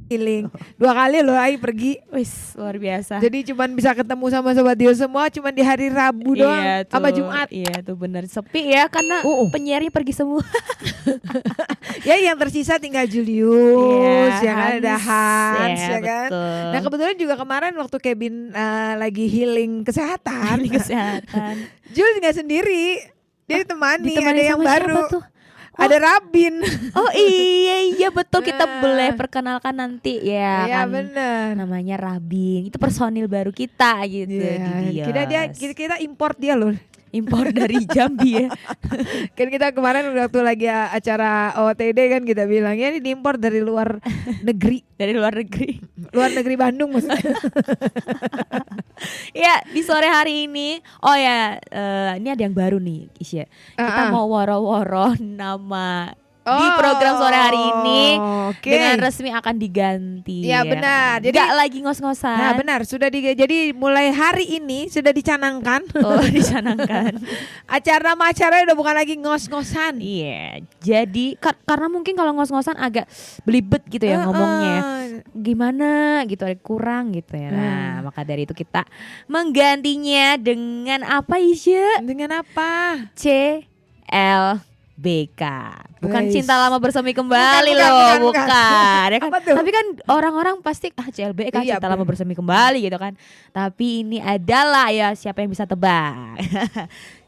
healing. 2 kali loh Ai pergi. Wis luar biasa. Jadi cuman bisa ketemu sama Sobat Dio semua cuman di hari Rabu doang sama Jumat. Iya tuh bener sepi ya karena penyiarnya pergi semua. Ya yang tersisa tinggal Julius, ya kan ada Hans, ya kan. Betul. Nah kebetulan juga kemarin waktu Kevin lagi healing kesehatan, Jules nggak sendiri, dia ditemani ada yang baru. Ada Rabin. Oh iya betul, kita boleh perkenalkan nanti ya. Iya kan? Benar. Namanya Rabin. Itu personil baru kita gitu di Dios. Kita import dia loh. Impor dari Jambi ya. Kan kita kemarin waktu lagi acara OTD kan kita bilang ya ini diimpor dari luar negeri. Dari luar negeri. Luar negeri Bandung maksudnya. Ya di sore hari ini, ini ada yang baru nih Isya. Kita mau woro-woro nama di program sore hari ini dengan resmi akan diganti. Ya benar. Jadi gak lagi ngos-ngosan. Nah benar, jadi mulai hari ini sudah dicanangkan. Oh dicanangkan. Nama acaranya udah bukan lagi ngos-ngosan. Iya. Jadi karena mungkin kalau ngos-ngosan agak belibet gitu ya ngomongnya. Gimana gitu, kurang gitu ya. Nah maka dari itu kita menggantinya dengan apa Isya? Dengan apa? CLBK. Bukan cinta lama bersemi kembali bukan. Ya kan? Tapi kan orang-orang pasti CLBK cinta lama bersemi kembali gitu kan. Tapi ini adalah ya siapa yang bisa tebak.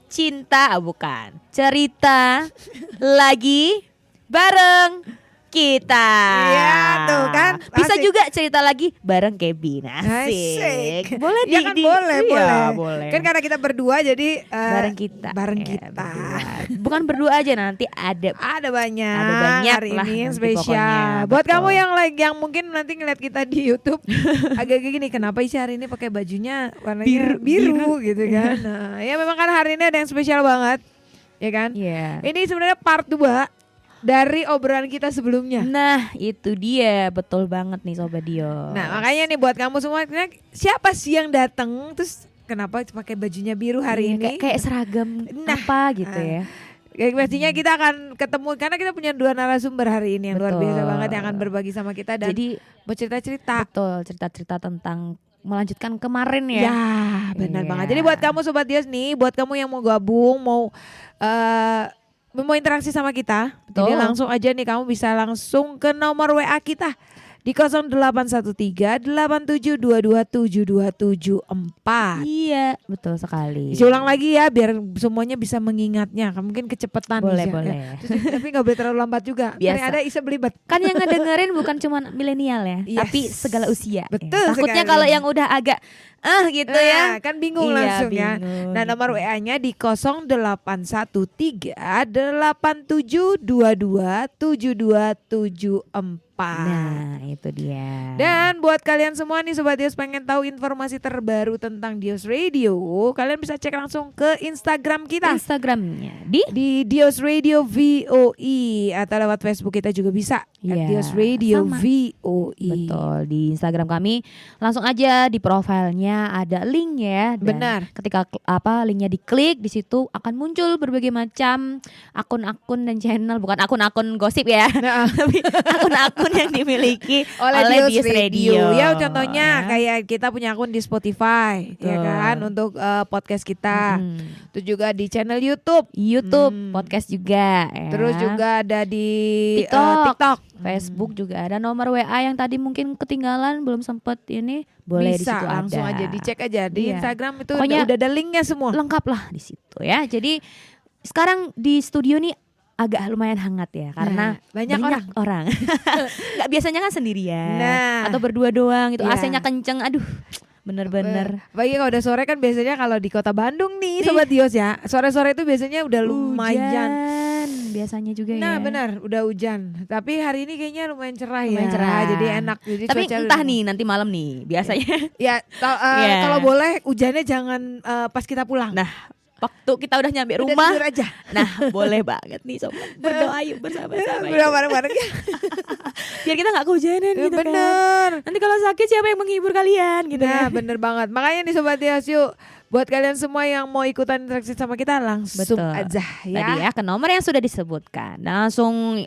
Cinta bukan. Cerita lagi bareng kita. Iya tuh kan. Bisa juga cerita lagi bareng Kevin. Asik. Boleh ya kan boleh. Boleh. Kan karena kita berdua jadi bareng kita. Berdua. Bukan berdua aja, nanti ada banyak hari lah ini yang pokoknya. spesial. Buat kamu yang mungkin nanti ngeliat kita di YouTube agak gini, kenapa sih hari ini pakai bajunya warnanya biru gitu kan. Nah, ya memang kan hari ini ada yang spesial banget. Ya kan? Yeah. Ini sebenarnya part 2 dari obrolan kita sebelumnya. Nah itu dia, betul banget nih Sobat Dio. Nah makanya nih buat kamu semua, siapa sih yang datang terus kenapa pakai bajunya biru hari ini? Kayak seragam apa gitu ya. Pastinya kita akan ketemu karena kita punya 2 narasumber hari ini yang luar biasa banget yang akan berbagi sama kita dan jadi bercerita-cerita. Betul, cerita-cerita tentang melanjutkan kemarin ya. Ya benar banget. Jadi buat kamu Sobat Dios nih, buat kamu yang mau gabung, mau interaksi sama kita, jadi langsung aja nih kamu bisa langsung ke nomor WA kita di 0813-8722-72774. Iya, betul sekali. Ulang lagi ya biar semuanya bisa mengingatnya. Mungkin kecepatan boleh. Ya. Tapi nggak boleh terlalu lambat juga. Biasa. Ada Isa belibet. Kan yang ngedengerin bukan cuma milenial ya, tapi segala usia. Betul. Takutnya kalau yang udah agak gitu ya. Kan bingung langsung ya. Nah nomor WA-nya di 0813-8722-7274. Nah itu dia. Dan buat kalian semua nih Sobat Dios pengen tahu informasi terbaru tentang Dios Radio, kalian bisa cek langsung ke Instagram kita. Instagramnya di Dios Radio VOE atau lewat Facebook kita juga bisa. Dios Radio VOE. Betul, di Instagram kami langsung aja di profilnya ada link ya. Benar. Ketika linknya diklik, di situ akan muncul berbagai macam akun-akun dan channel, bukan akun-akun gosip ya, tapi akun-akun yang dimiliki oleh Dios Radio. Ya contohnya kayak kita punya akun di Spotify, ya kan, untuk podcast kita. Terus juga di channel YouTube podcast juga. Ya. Terus juga ada di TikTok. Facebook juga ada. Nomor WA yang tadi mungkin ketinggalan belum sempet ini, boleh di situ ada. Langsung aja dicek aja di Instagram itu udah ada linknya semua. Lengkap lah di situ ya. Jadi sekarang di studio nih agak lumayan hangat ya karena banyak orang. Nggak biasanya kan sendirian atau berdua doang gitu. AC-nya kenceng, aduh. Bener-bener. Bagi kalau udah sore kan biasanya kalau di kota Bandung nih Sobat Dios ya, sore-sore itu biasanya udah lumayan. Biasanya juga ya. Nah benar, udah hujan. Tapi hari ini kayaknya lumayan cerah ya. Jadi enak. Jadi tapi entah nih nanti malam nih biasanya. Kalau boleh hujannya jangan pas kita pulang. Nah waktu kita udah nyampe rumah aja. Nah boleh banget nih Sobat, berdoa yuk bersama-sama. Berdoa bareng-bareng ya. Biar kita gak kehujanan gitu bener. kan. Nanti kalau sakit siapa yang menghibur kalian gitu. Nah bener banget. Makanya nih Sobat Dios yuk Buat kalian semua yang mau ikutan interaksi sama kita langsung Betul. aja ya. Tadi ya ke nomor yang sudah disebutkan. Dan langsung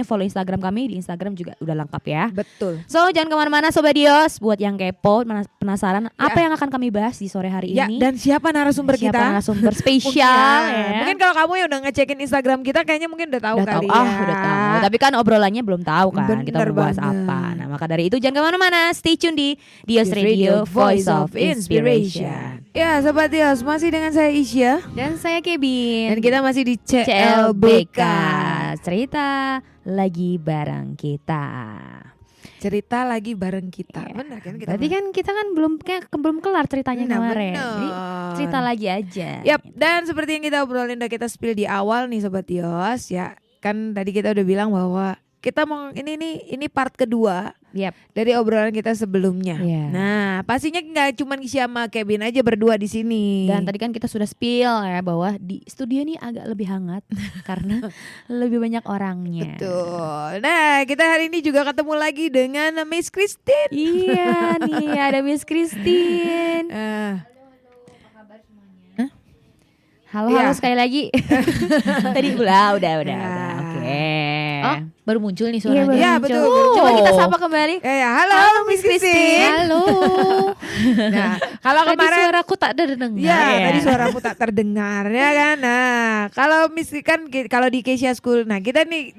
follow Instagram kami, di Instagram juga udah lengkap ya. Betul. So jangan kemana-mana Sobat Dios. Buat yang kepo, penasaran apa yang akan kami bahas di sore hari Ya, ini. dan siapa narasumber Siapa kita? narasumber spesial ya. Mungkin kalau kamu yang udah ngecekin Instagram kita kayaknya mungkin udah tahu Udah kali tahu, ya. udah tahu. Tapi kan obrolannya belum tahu kan. Kita Bener mau bahas banget. apa. Nah maka dari itu jangan kemana-mana. Stay tune di Dios Radio, Voice of Inspiration. Ya Sobat Dios, masih dengan saya Isya. Dan saya Kevin. Dan kita masih di CLBK. Cerita lagi bareng kita. Cerita lagi bareng kita. Iya. Benar kan kita? Berarti kan kita kan belum kelar ceritanya Nah, kemarin. bener. Jadi cerita lagi aja. Yap, dan seperti yang kita obrolin udah kita spill di awal nih Sobat Dios ya. Kan tadi kita udah bilang bahwa kita mau ini part kedua Yap. dari obrolan kita sebelumnya. Iya. Nah, pastinya nggak cuma Gisya sama Kevin aja berdua di sini. Dan tadi kan kita sudah spill ya bahwa di studio ini agak lebih hangat karena lebih banyak orangnya. Betul. Nah, kita hari ini juga ketemu lagi dengan Miss Christine. Iya nih ada Miss Christine. Halo Iya. sekali lagi. Tadi udah. Oke. Oh, baru muncul nih Iya, suaranya. baru Iya, muncul. betul. Coba kita sapa kembali. Ya, halo, Miss Christine. Halo. Nah, kalau Tadi kemarin suaraku tak terdengar. ya, Iya. tadi suaramu tak terdengar ya kan. Nah, kalau Miss kan kalau di Keisha School. Nah, kita nih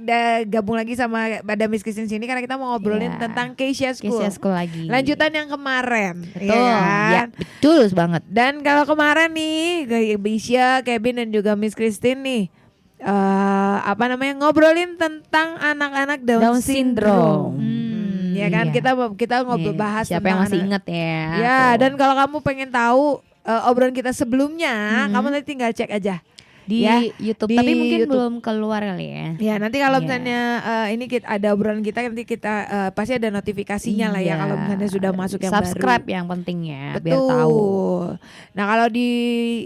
gabung lagi sama ada Miss Christine sini karena kita mau ngobrolin Iya. tentang Keisha School. Keisha School lagi. Lanjutan yang kemarin. Betul. Ya kan? Ya, betul banget. Dan kalau kemarin nih Bisya, Kevin dan juga Miss Christine nih ngobrolin tentang anak-anak Down, Down syndrome. Ya kan iya. kita ngobrol Nih, bahas siapa yang tentang masih anak- ingat ya? Ya, Tuh. dan kalau kamu pengen tahu obrolan kita sebelumnya, kamu nanti tinggal cek aja di ya, YouTube, di tapi mungkin YouTube. belum keluar kali ya. Ya, nanti kalau Iya. misalnya ini ada obrolan kita nanti kita pasti ada notifikasinya lah ya Iya. kalau misalnya sudah masuk yang Subscribe baru. yang pentingnya Betul. biar tahu. Nah, kalau di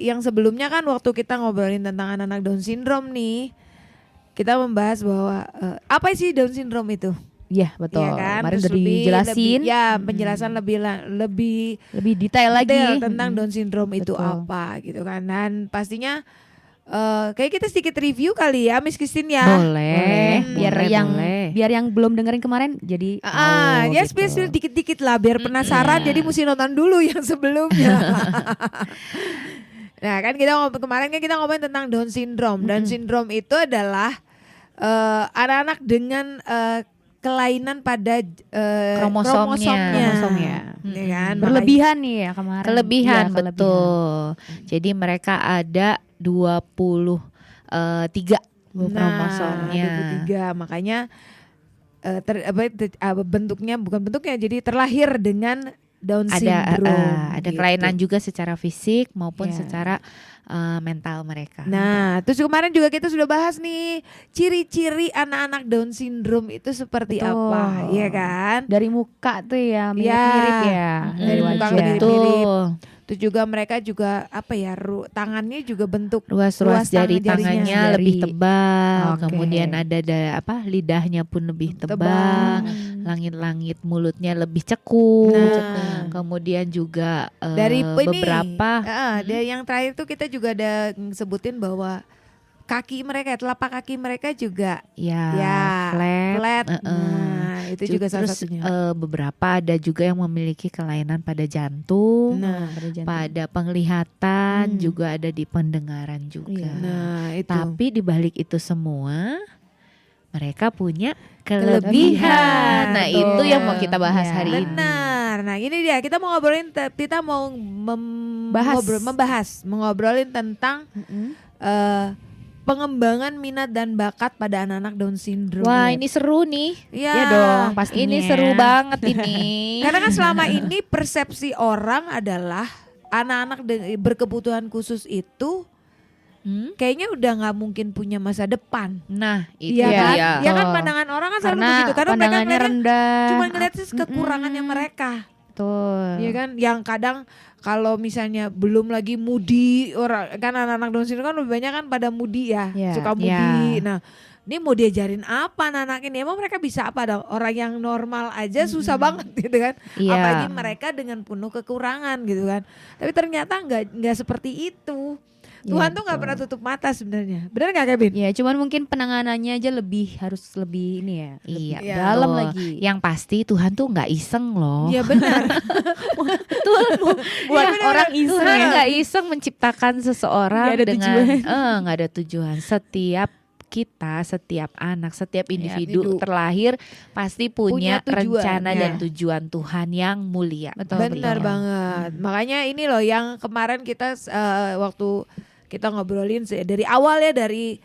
yang sebelumnya kan waktu kita ngobrolin tentang anak-anak Down syndrome nih, kita membahas bahwa apa sih Down syndrome itu? Iya betul. Iya kan? Kemarin Terus udah dijelasin. penjelasan lebih Lebih detail lagi detail tentang Down syndrome itu Betul. apa gitu kan. Dan pastinya kayak kita sedikit review kali ya Miss Christine ya. Boleh. Biar boleh, yang boleh. biar yang belum dengerin kemarin jadi tahu Ya gitu. spill dikit-dikit lah biar penasaran jadi mesti nonton dulu yang sebelumnya. Nah, kan kemarin kan kita ngomongin tentang Down syndrome. Down syndrome itu adalah anak-anak dengan kelainan pada Kromosomnya. Kromosomnya. Ya kan? Berlebihan nih ya kemarin. Kelebihan, Iya, betul. Jadi mereka ada 23 kromosomnya. Nah, 23 makanya bentuknya bukan bentuknya jadi terlahir dengan Down syndrome. Ada gitu. kelainan juga secara fisik maupun Iya. secara mental mereka. Nah, terus kemarin juga kita sudah bahas nih ciri-ciri anak-anak Down syndrome itu seperti Betul. apa, ya kan? Dari muka tuh ya mirip-mirip ya. Dari muka wajah. mirip-mirip. Betul. Terus juga mereka juga tangannya juga bentuk Ruas-ruas jari jarinya. tangannya Jari. lebih tebal, Oke. kemudian ada lidahnya pun lebih tebal, langit-langit mulutnya lebih cekung. Nah. Kemudian juga Dari beberapa dari yang terakhir tuh kita juga ada sebutin bahwa telapak kaki mereka juga flat. Nah, itu juga salah Terus satunya. beberapa ada juga yang memiliki kelainan pada jantung, Nah, pada penglihatan, juga ada di pendengaran juga. nah itu. Tapi di balik itu semua mereka punya Kelebihan. kelebihan. Nah, Betul. itu yang mau kita bahas Ya. hari ini. Benar. Nah, ini dia kita mau ngobrolin mengobrolin tentang pengembangan minat dan bakat pada anak-anak Down syndrome. Wah, ini seru nih. ya, Ya dong, pastinya. Ini seru banget ini. Karena kan selama ini persepsi orang adalah anak-anak berkebutuhan khusus itu kayaknya udah nggak mungkin punya masa depan. Nah, itu Iya kan? dia. Ya kan pandangan orang kan selalu Karena begitu. Karena mereka pandangannya rendah. cuma ngeliat kekurangannya mereka. Betul. Iya kan, yang kadang kalau misalnya belum lagi moody, orang kan anak-anak Down syndrome kan lebih banyak kan pada moody ya, Iya. suka moody. Nah, ini mau diajarin apa anak-anak ini? Emang mereka bisa apa dong? Orang yang normal aja susah banget gitu kan. Iya. Apalagi mereka dengan penuh kekurangan gitu kan. Tapi ternyata nggak seperti itu. Tuhan tuh nggak betul. pernah tutup mata sebenarnya. Benar nggak Kevin? Ya, cuman mungkin penanganannya aja harus lebih ini ya. Iya, Iya. Dalam betul. lagi. Yang pasti Tuhan tuh nggak iseng loh. Iya benar. Betul buat Iya, bener. orang iseng Tuhan ya. nggak iseng menciptakan seseorang Nggak ada dengan tujuan. nggak ada tujuan. Setiap anak, setiap individu individu. terlahir pasti punya, Punya tujuan, rencana ya. dan tujuan Tuhan yang mulia. Betul. Benar Iya. banget. Makanya ini loh yang kemarin kita waktu kita ngobrolin dari awal ya, dari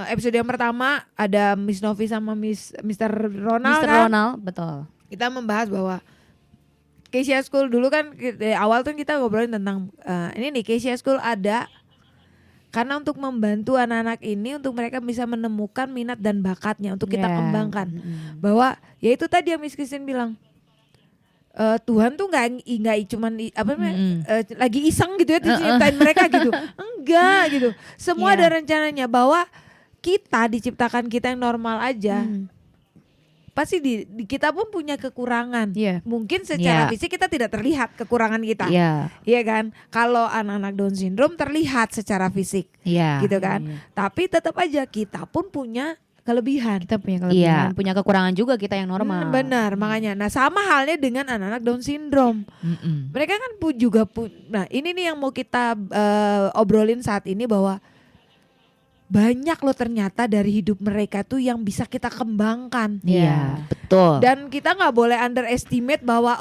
episode yang pertama ada Miss Novi sama Mr. Ronald Mr. kan. Ronald, betul. Kita membahas bahwa Kesia School dulu kan dari awal tuh kita ngobrolin tentang ini nih, Kesia School ada karena untuk membantu anak-anak ini untuk mereka bisa menemukan minat dan bakatnya untuk kita Ya. kembangkan. Mm-mm. Bahwa ya itu tadi yang Miss Christine bilang, Tuhan tuh nggak cuman lagi iseng gitu ya diciptain mereka gitu, enggak gitu. Semua Iya. ada rencananya, bahwa kita diciptakan kita yang normal aja. Pasti kita pun punya kekurangan. Iya. Mungkin secara Iya. fisik kita tidak terlihat kekurangan kita. Iya, Iya kan? Kalau anak-anak Down syndrome terlihat secara fisik iya. gitu kan. Iya. Tapi tetap aja kita pun punya kelebihan. Kita punya kelebihan, Iya. punya kekurangan juga kita yang normal. Benar, makanya. Nah, sama halnya dengan anak-anak Down syndrome. Mm-mm. Mereka kan juga nah, ini nih yang mau kita obrolin saat ini, bahwa banyak loh ternyata dari hidup mereka tuh yang bisa kita kembangkan. Iya, betul. Dan kita nggak boleh underestimate bahwa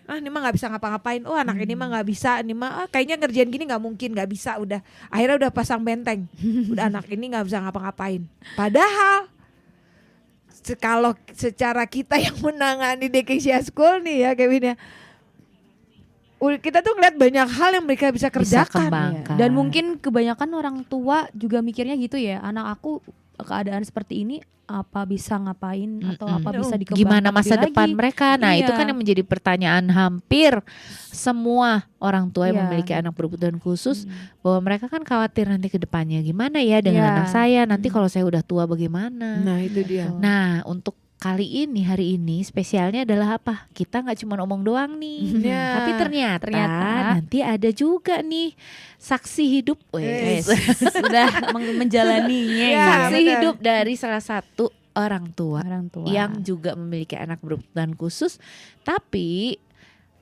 ini mah nggak bisa ngapa-ngapain. Oh, anak ini mah nggak bisa, ini mah kayaknya ngerjain gini nggak mungkin, nggak bisa. Udah akhirnya udah pasang benteng. Udah anak ini nggak bisa ngapa-ngapain. Padahal kalau secara kita yang menangani di Kesia School nih ya Kevin ya, kita tuh ngeliat banyak hal yang mereka bisa kerjakan. kembangkan. Dan mungkin kebanyakan orang tua juga mikirnya gitu ya, anak aku keadaan seperti ini apa bisa ngapain atau apa bisa dikembangkan Gimana masa lebih depan lagi. mereka? Nah, itu Iya. kan yang menjadi pertanyaan hampir semua orang tua yang Iya. memiliki anak berkebutuhan khusus, bahwa mereka kan khawatir nanti ke depannya gimana ya dengan Iya. anak saya, nanti kalau saya udah tua bagaimana. Nah itu dia. Nah, untuk hari ini spesialnya adalah apa? Kita nggak cuma omong doang nih, Ya. tapi ternyata nanti ada juga nih saksi hidup, Wes. sudah menjalaninya Ya, ya. saksi benar. hidup dari salah satu orang tua Orang tua yang juga memiliki anak berkebutuhan khusus, tapi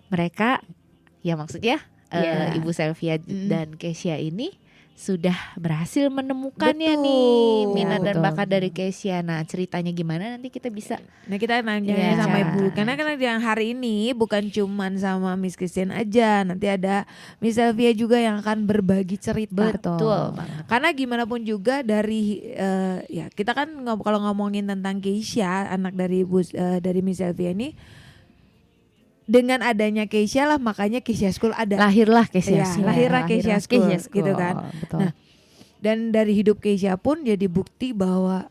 mereka ya maksudnya Iya. Ibu Selvia Mm. dan Kesia ini sudah berhasil menemukannya Betul. nih minat dan Betul. bakat dari Kesia. Nah, ceritanya gimana nanti kita bisa Nah kita nanya Iya. sama Ibu, karena yang hari ini bukan cuman sama Miss Christine aja, nanti ada Miss Selvia juga yang akan berbagi cerita. Betul. banget. Karena gimana pun juga dari ya kita kan kalau ngomongin tentang Keisha, anak dari dari Miss Selvia ini, dengan adanya Keisha lah makanya Keisha School ada. Lahirlah Kesia. Iya, lahirlah Kesia School, gitu kan. Betul. Nah, dan dari hidup Keisha pun jadi bukti bahwa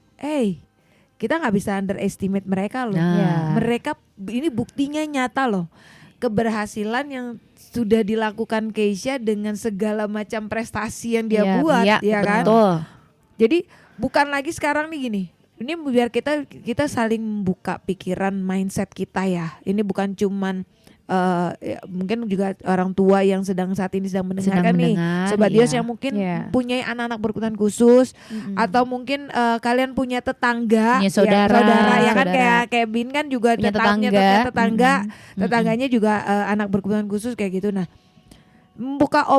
kita nggak bisa underestimate mereka loh. Nah. Iya. Mereka ini buktinya nyata loh. Keberhasilan yang sudah dilakukan Keisha dengan segala macam prestasi yang dia Iya, buat, Iya, ya kan? betul. Jadi bukan lagi sekarang nih gini. Ini biar kita saling membuka pikiran, mindset kita ya. Ini bukan cuman ya, mungkin juga orang tua yang saat ini sedang mendengarkan nih, mendengar, Sobat iya. Dios yang mungkin Iya. punya anak-anak berkebutuhan khusus, Mm-mm. atau mungkin kalian punya tetangga, Punya ya, saudara. ya kan, Saudara. kayak Bin kan juga Punya tetangga, Mm-mm. tetangganya juga anak berkebutuhan khusus kayak gitu. Nah, membuka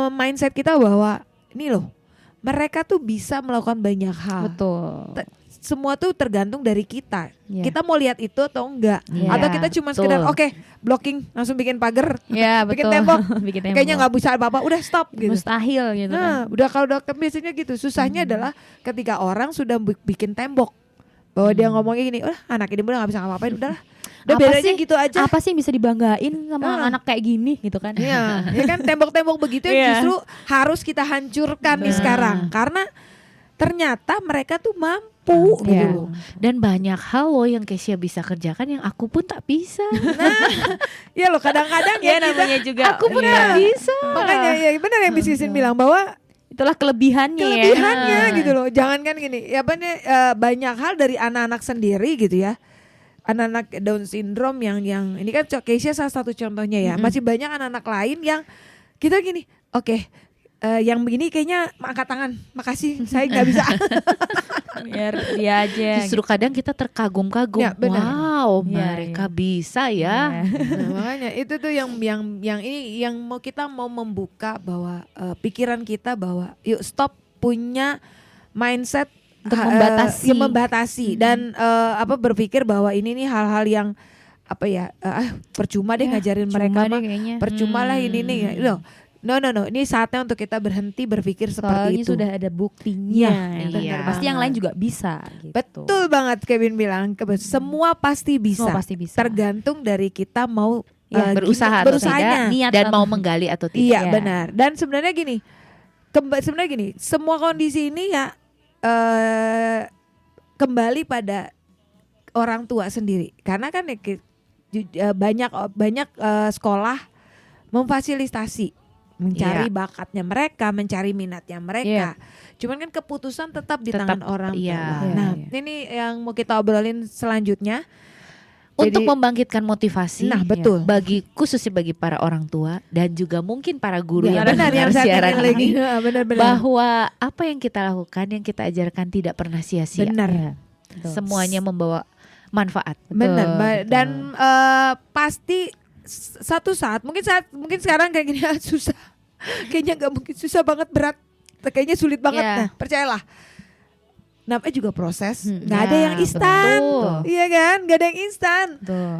mindset kita bahwa ini loh, mereka tuh bisa melakukan banyak hal. Betul. Semua tuh tergantung dari kita. Iya. Kita mau lihat itu atau enggak? Iya, Atau kita cuma sekedar betul. blocking, langsung bikin pagar, Ya, bikin betul. tembok. Bikin tembok. Kayaknya nggak bisa apa-apa, udah stop gitu. Mustahil gitu kan. Nah, udah kalau biasanya gitu. Susahnya adalah ketika orang sudah bikin tembok, bahwa dia ngomongnya gini, anak ini udah nggak bisa ngapa-ngapain, udahlah. Udah Apa biar aja sih? gitu aja. Apa sih yang bisa dibanggain sama anak kayak gini gitu kan? Iya, ya kan, tembok-tembok begitu yang Iya. justru harus kita hancurkan nih Nah. sekarang, karena ternyata mereka tuh mampu mampu gitu Iya. loh. Dan banyak hal loh yang Kesia bisa kerjakan yang aku pun tak bisa. Ya loh kadang-kadang Ya ya kita, namanya juga Aku pun iya. tak bisa. makanya ya benar yang Miss Isin bilang bahwa Itulah kelebihannya ya. kelebihannya gitu loh. Jangan kan gini, ya bener, banyak hal dari anak-anak sendiri gitu ya. Anak-anak Down syndrome yang ini kan Keisha salah satu contohnya ya. Masih banyak anak-anak lain yang kita gini, oke, yang begini kayaknya angkat tangan, makasih, saya nggak bisa. Biar dia aja. Justru kadang kita terkagum-kagum. Ya, benar. Wow, Iya, mereka bisa ya. Iya. Nah, makanya itu tuh yang ini yang kita mau membuka bahwa pikiran kita bahwa yuk stop punya mindset Untuk membatasi. yang membatasi dan berpikir bahwa ini nih hal-hal yang apa ya percuma deh Ya, ngajarin cuma mereka deh mah kayaknya. percuma lah ini nih loh. No, ini saatnya untuk kita berhenti berpikir seperti Soalnya itu. sudah ada buktinya. Iya, benar Pasti yang banget. lain juga bisa. Gitu. Betul banget Kevin bilang, semua pasti bisa. Semua pasti bisa. Tergantung dari kita mau Ya, Berusaha atau tidak, berusahanya. Niat dan atau- mau menggali atau tidak. Iya Ya. benar. Dan sebenarnya gini, sebenarnya gini, semua kondisi ini ya kembali pada orang tua sendiri. Karena kan ya, banyak sekolah memfasilitasi, mencari bakatnya mereka, mencari minatnya mereka. Cuman kan keputusan tetap di Tetap, tangan orang tua. iya. Nah, Iya. ini yang mau kita obrolin selanjutnya. Untuk Jadi- membangkitkan motivasi, Nah, betul. khususnya bagi para orang tua dan juga mungkin para guru Ya, yang benar yang mendengar saya siaran ingin lagi. ini, Benar-benar. bahwa apa yang kita lakukan, yang kita ajarkan tidak pernah sia-sia. Benar. Iya, betul. Semuanya membawa manfaat. Benar, betul. dan pasti satu saat mungkin sekarang kayak gini susah, kayaknya nggak mungkin, susah banget, berat, kayaknya sulit banget. Ya. Nah, percayalah, namanya juga proses, nggak Ya, ada yang instan, betul. iya kan, nggak ada yang instan, Betul.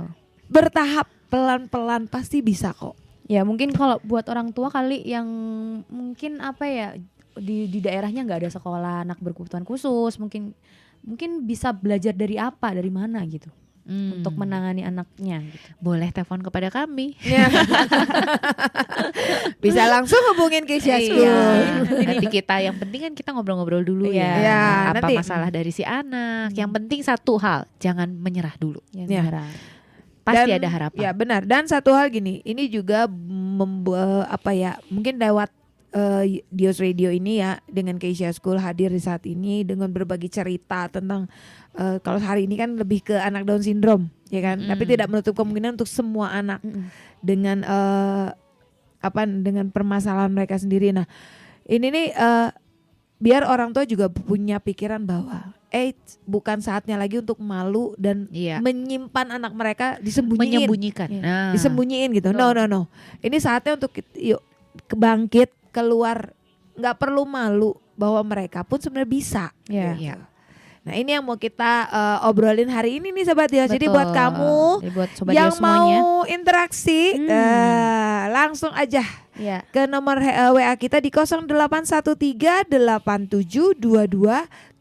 bertahap, pelan-pelan pasti bisa kok. Ya mungkin kalau buat orang tua kali yang mungkin apa ya di daerahnya nggak ada sekolah anak berkebutuhan khusus, mungkin bisa belajar dari mana gitu untuk menangani anaknya gitu. Boleh telepon kepada kami. Ya. Bisa langsung hubungin Keisha School. Iya. Nanti kita, yang penting kan kita ngobrol-ngobrol dulu Iya. ya. Ya, Apa nanti. masalah dari si anak? Yang penting satu hal, jangan menyerah dulu. Ya, Ya. beneran. Pasti Dan- ada harapan. Ya benar. Dan satu hal gini, ini juga mungkin lewat Dios Radio ini ya, dengan Keisha School hadir di saat ini dengan berbagi cerita tentang kalau hari ini kan lebih ke anak Down syndrome, ya kan. Tapi tidak menutup kemungkinan untuk semua anak dengan dengan permasalahan mereka sendiri. Nah, ini nih biar orang tua juga punya pikiran bahwa bukan saatnya lagi untuk malu dan Iya. menyimpan anak mereka disembunyiin. Menyembunyikan. Iya. Nah, Disembunyiin gitu. No. Ini saatnya untuk yuk bangkit, keluar, nggak perlu malu bahwa mereka pun sebenarnya bisa. Iya. Gitu. Nah, ini yang mau kita obrolin hari ini nih Sobat Dios. Jadi Betul. buat kamu Jadi buat sobat yang Dios semuanya. mau interaksi langsung aja Ya. ke nomor WA kita di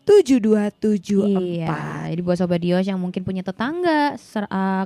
081387227274. Iya. Jadi buat sobat Dios yang mungkin punya tetangga,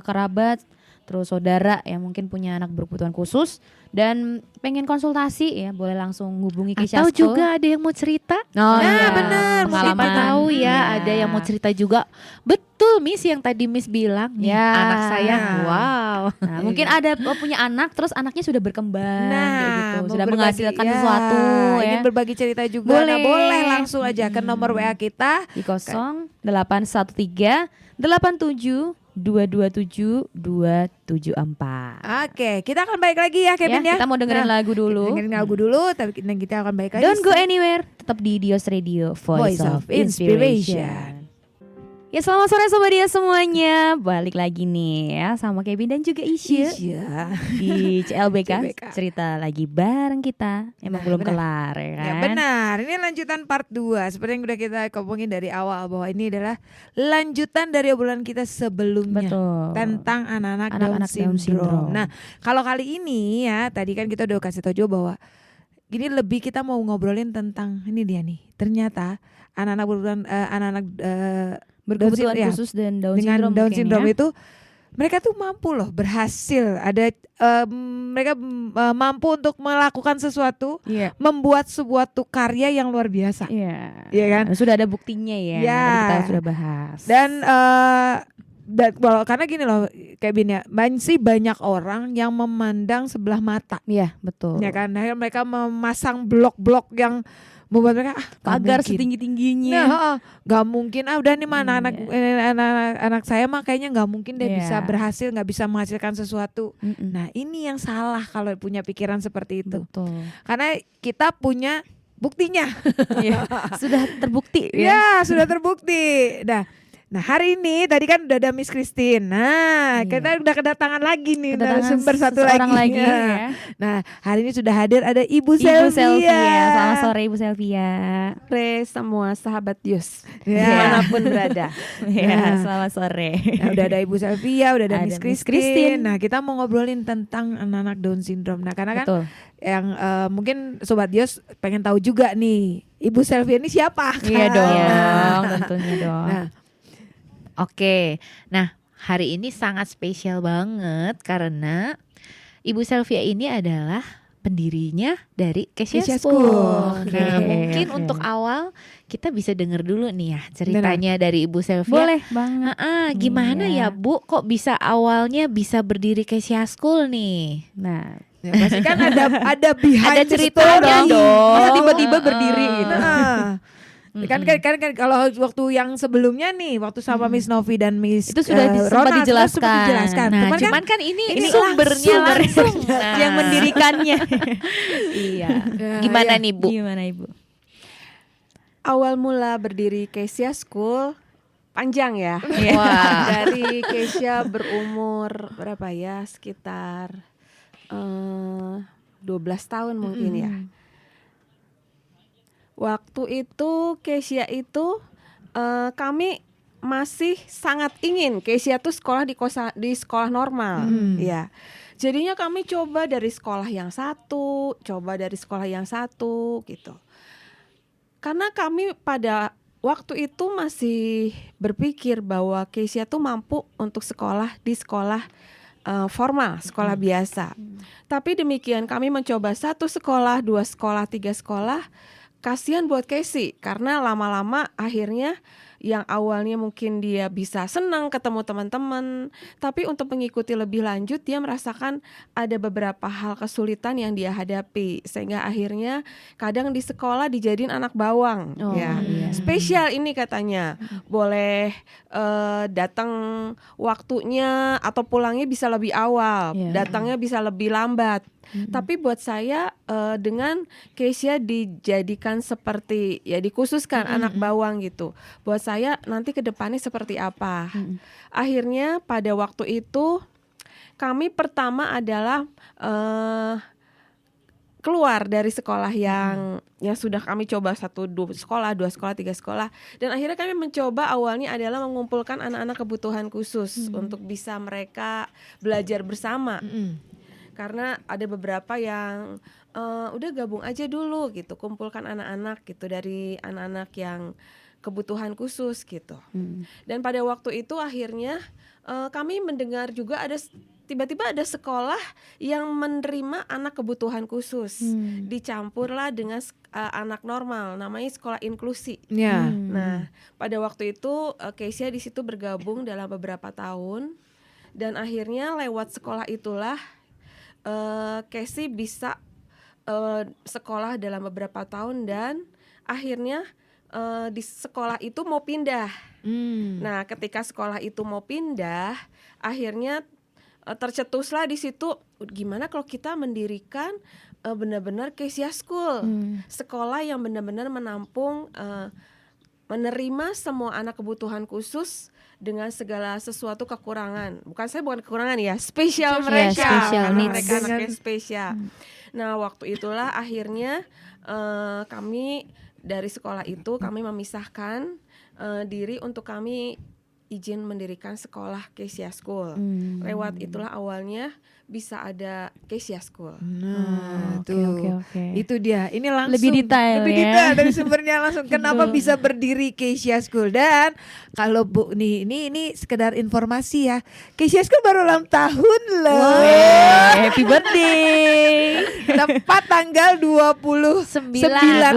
kerabat, terus saudara yang mungkin punya anak berkebutuhan khusus dan pengen konsultasi ya, boleh langsung hubungi Keisha atau School. juga ada yang mau cerita. Oh, Nah, iya. bener. Siapa Pengalaman. tahu ya, Iya. ada yang mau cerita juga. Betul Miss, yang tadi Miss bilang nih, Ya. anak saya, Nah. wow. Nah, mungkin ada punya anak terus anaknya sudah berkembang kayak gitu, mau sudah berbagi- menghasilkan ya, sesuatu ya. ingin berbagi cerita juga. Nah, Boleh. boleh langsung aja ke nomor WA kita. Di 0813 87 227 274. Oke, kita akan balik lagi ya Kevin ya. Kita mau dengerin Nah, lagu dulu. Dengerin lagu dulu, tapi kita akan balik lagi. Don't go anywhere, tetap di Dios Radio, Voice, Voice of of Inspiration. Inspiration. Ya selamat sore Sobat Dios semuanya. Balik lagi nih ya sama Kevin dan juga Isya Iya. di CLBK. CLBK. Cerita lagi bareng kita. Emang Nah, belum benar. kelar ya kan? Ya benar, ini lanjutan part 2. Seperti yang udah kita ngomongin dari awal bahwa ini adalah lanjutan dari obrolan kita sebelumnya. Betul. Tentang anak-anak Down Anak-anak Down syndrome. syndrome. Nah, kalau kali ini ya, tadi kan kita udah kasih tau juga bahwa gini lebih kita mau ngobrolin tentang ini dia nih. Ternyata anak-anak berkebutuhan Berkebutuhan ya, khusus dan Down dengan syndrome Down mungkin syndrome ya. itu mereka tuh mampu loh berhasil. Ada mereka mampu untuk melakukan sesuatu, Iya. membuat sebuah tuh karya yang luar biasa. Iya. Iya kan? Sudah ada buktinya ya. Ya. Tadi kita sudah bahas. Dan karena gini loh, Kevin ya, masih banyak orang yang memandang sebelah mata, Iya, betul. ya kan? Akhirnya mereka memasang blok-blok yang membuat mereka Pagar mungkin. setinggi-tingginya. Nah, nggak mungkin. Udah nih mana Iya. anak saya mah kayaknya nggak mungkin deh Iya. bisa berhasil, nggak bisa menghasilkan sesuatu. Mm-mm. Nah, ini yang salah kalau punya pikiran seperti itu. Betul. Karena kita punya buktinya. Iya. Sudah terbukti ya. Ya, sudah terbukti. Nah, hari ini tadi kan udah ada Miss Christine. Nah, Iya. kita udah kedatangan lagi nih Kedatangan narasumber satu seseorang lagi Ya. ya. Nah, hari ini sudah hadir ada Ibu Ibu Selvia. Selvia. Selamat sore Ibu Selvia. Sore semua sahabat Yus Ya. dimanapun berada. Ya, Nah. selamat sore. Nah, udah ada Ibu Selvia, udah ada Ada Miss Miss Christine. Christine. Nah, kita mau ngobrolin tentang anak-anak Down syndrome. Nah, karena kan Betul. yang mungkin Sobat Yos pengen tahu juga nih, Ibu Selvia ini siapa? Iya kan? dong, Nah, tentunya dong. Nah, Oke, nah hari ini sangat spesial banget karena Ibu Selvia ini adalah pendirinya dari Kesha Kesha School. School. Nah, Oke, mungkin oke. untuk awal kita bisa dengar dulu nih ya ceritanya dari Ibu Selvia. Boleh banget. Gimana Iya. ya Bu, kok bisa awalnya bisa berdiri Kesha School nih? Nah, ya pasti kan ada behind Ada the ceritanya story. dong. masa tiba-tiba berdiri gitu. Nah, kan kalau waktu yang sebelumnya nih, waktu sama Miss Novi dan Miss Itu sudah sempat Ronald, dijelaskan. sempat dijelaskan. Nah, Cuman cuman kan kan ini ini sumbernya langsung. langsung Nah, yang mendirikannya. Iya. Gimana ya. nih Bu? Gimana Ibu? Awal mula berdiri Kesha School panjang ya. Wah. Dari Kesha berumur berapa ya? Sekitar 12 tahun mungkin ya. Waktu itu Kesha itu kami masih sangat ingin Kesha tuh sekolah di sekolah normal, ya. Jadinya kami coba dari sekolah yang satu, gitu. Karena kami pada waktu itu masih berpikir bahwa Kesha tuh mampu untuk sekolah di sekolah formal, sekolah biasa. Tapi demikian kami mencoba 1 sekolah, 2 sekolah, 3 sekolah. Kasihan buat Casey karena lama-lama akhirnya yang awalnya mungkin dia bisa senang ketemu teman-teman, tapi untuk mengikuti lebih lanjut dia merasakan ada beberapa hal kesulitan yang dia hadapi, sehingga akhirnya kadang di sekolah dijadiin anak bawang, ya. Iya. Spesial ini katanya, boleh datang waktunya atau pulangnya bisa lebih awal, Iya. datangnya bisa lebih lambat. Tapi buat saya dengan Kesha dijadikan seperti ya dikhususkan anak bawang gitu. Buat saya nanti ke depannya seperti apa. Akhirnya pada waktu itu kami pertama adalah keluar dari sekolah yang sudah kami coba 1, 2 sekolah, 2 sekolah, 3 sekolah, dan akhirnya kami mencoba awalnya adalah mengumpulkan anak-anak kebutuhan khusus untuk bisa mereka belajar bersama. Karena ada beberapa yang udah gabung aja dulu gitu, kumpulkan anak-anak gitu dari anak-anak yang kebutuhan khusus gitu. Dan pada waktu itu akhirnya kami mendengar juga tiba-tiba ada sekolah yang menerima anak kebutuhan khusus, dicampurlah dengan anak normal, namanya sekolah inklusi. Ya. Nah, pada waktu itu Kesha di situ bergabung dalam beberapa tahun, dan akhirnya lewat sekolah itulah Casey bisa sekolah dalam beberapa tahun, dan akhirnya di sekolah itu mau pindah. Nah, ketika sekolah itu mau pindah, akhirnya tercetuslah di situ, gimana kalau kita mendirikan benar-benar Kesha School, sekolah yang benar-benar menampung, menerima semua anak kebutuhan khusus dengan segala sesuatu kekurangan. Bukan kekurangan ya, spesial mereka. special Karena needs. mereka anaknya spesial. Nah, waktu itulah akhirnya kami dari sekolah itu kami memisahkan diri untuk kami izin mendirikan sekolah Kesia School. Hmm. Lewat itulah awalnya bisa ada Kesia School. Nah, Oke, tuh. oke, oke. Itu dia. Ini langsung Lebih detail lebih ya. detail dari sumbernya langsung. Kenapa Betul. bisa berdiri Kesia School? Dan kalau Bu nih ini sekedar informasi ya. Kesia School baru ulang tahun loh. Happy birthday. Tepat tanggal 29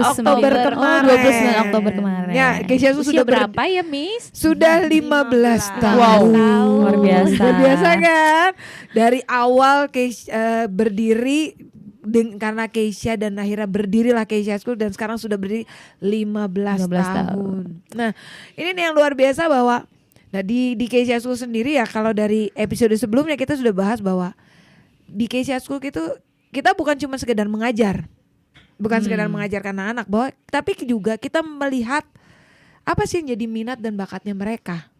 Oktober Oh, kemarin. 29 Oktober kemarin. Ya, Kesia School Usia sudah berapa ya, Miss? sudah 15 tahun. Wow, luar biasa. Luar biasa kan? Dari awal berdiri karena Keisha dan akhirnya berdirilah Keisha School dan sekarang sudah berdiri 15 tahun. Nah, ini nih yang luar biasa bahwa di Keisha School sendiri ya, kalau dari episode sebelumnya kita sudah bahas bahwa di Keisha School itu kita bukan cuma sekedar mengajar. Bukan sekedar mengajarkan anak-anak bahwa tapi juga kita melihat apa sih yang jadi minat dan bakatnya mereka.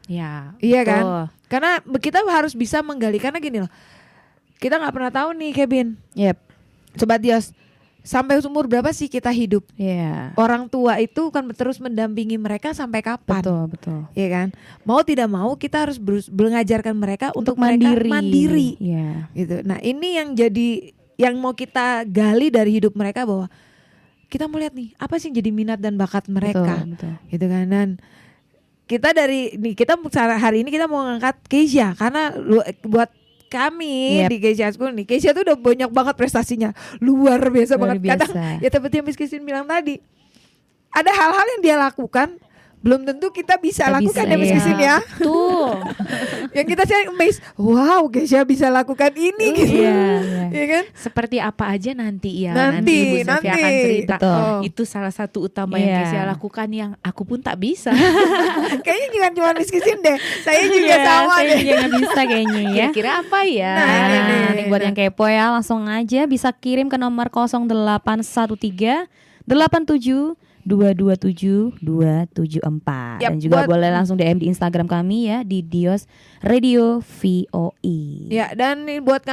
Ya. Iya betul. kan? Karena kita harus bisa menggali, karena gini loh. Kita nggak pernah tahu nih Kevin. Yep. Sobat Dios, sampai umur berapa sih kita hidup? Iya. Orang tua itu kan terus mendampingi mereka sampai kapan? Betul. Iya kan? Mau tidak mau kita harus mengajarkan mereka untuk mandiri. mereka mandiri. Iya. Gitu. Nah, ini yang jadi yang mau kita gali dari hidup mereka bahwa kita mau lihat nih apa sih yang jadi minat dan bakat mereka. Betul. Gitu kan. Dan kita hari ini kita mau ngangkat Keisha karena buat kami Yep. di Keisha School nih, Keisha tuh udah banyak banget prestasinya, luar biasa Luar banget. biasa. Kadang ya seperti yang Miss Christine bilang tadi, ada hal-hal yang dia lakukan belum tentu kita bisa Kita lakukan bisa, ya Miss iya. Christine ya. Tuh. Yang kita sih amazed, wow Keisha bisa lakukan ini gitu. Iya. Iya kan? Seperti apa aja nanti ya. Nanti, Ibu Sylvia akan cerita. Betul. Itu salah satu utama yang Iya. saya lakukan yang aku pun tak bisa. Kayaknya jangan cuma Miss Christine deh, saya juga Iya, sama saya deh. juga nggak bisa kayaknya ya. Kira-kira apa ya? Nah, ini nih. Nih, buat yang kepo ya langsung aja bisa kirim ke nomor 0813 87 227 274 Yap, dan juga buat- boleh langsung DM di Instagram kami ya di Dios Radio VOE. Ya, dan nih buat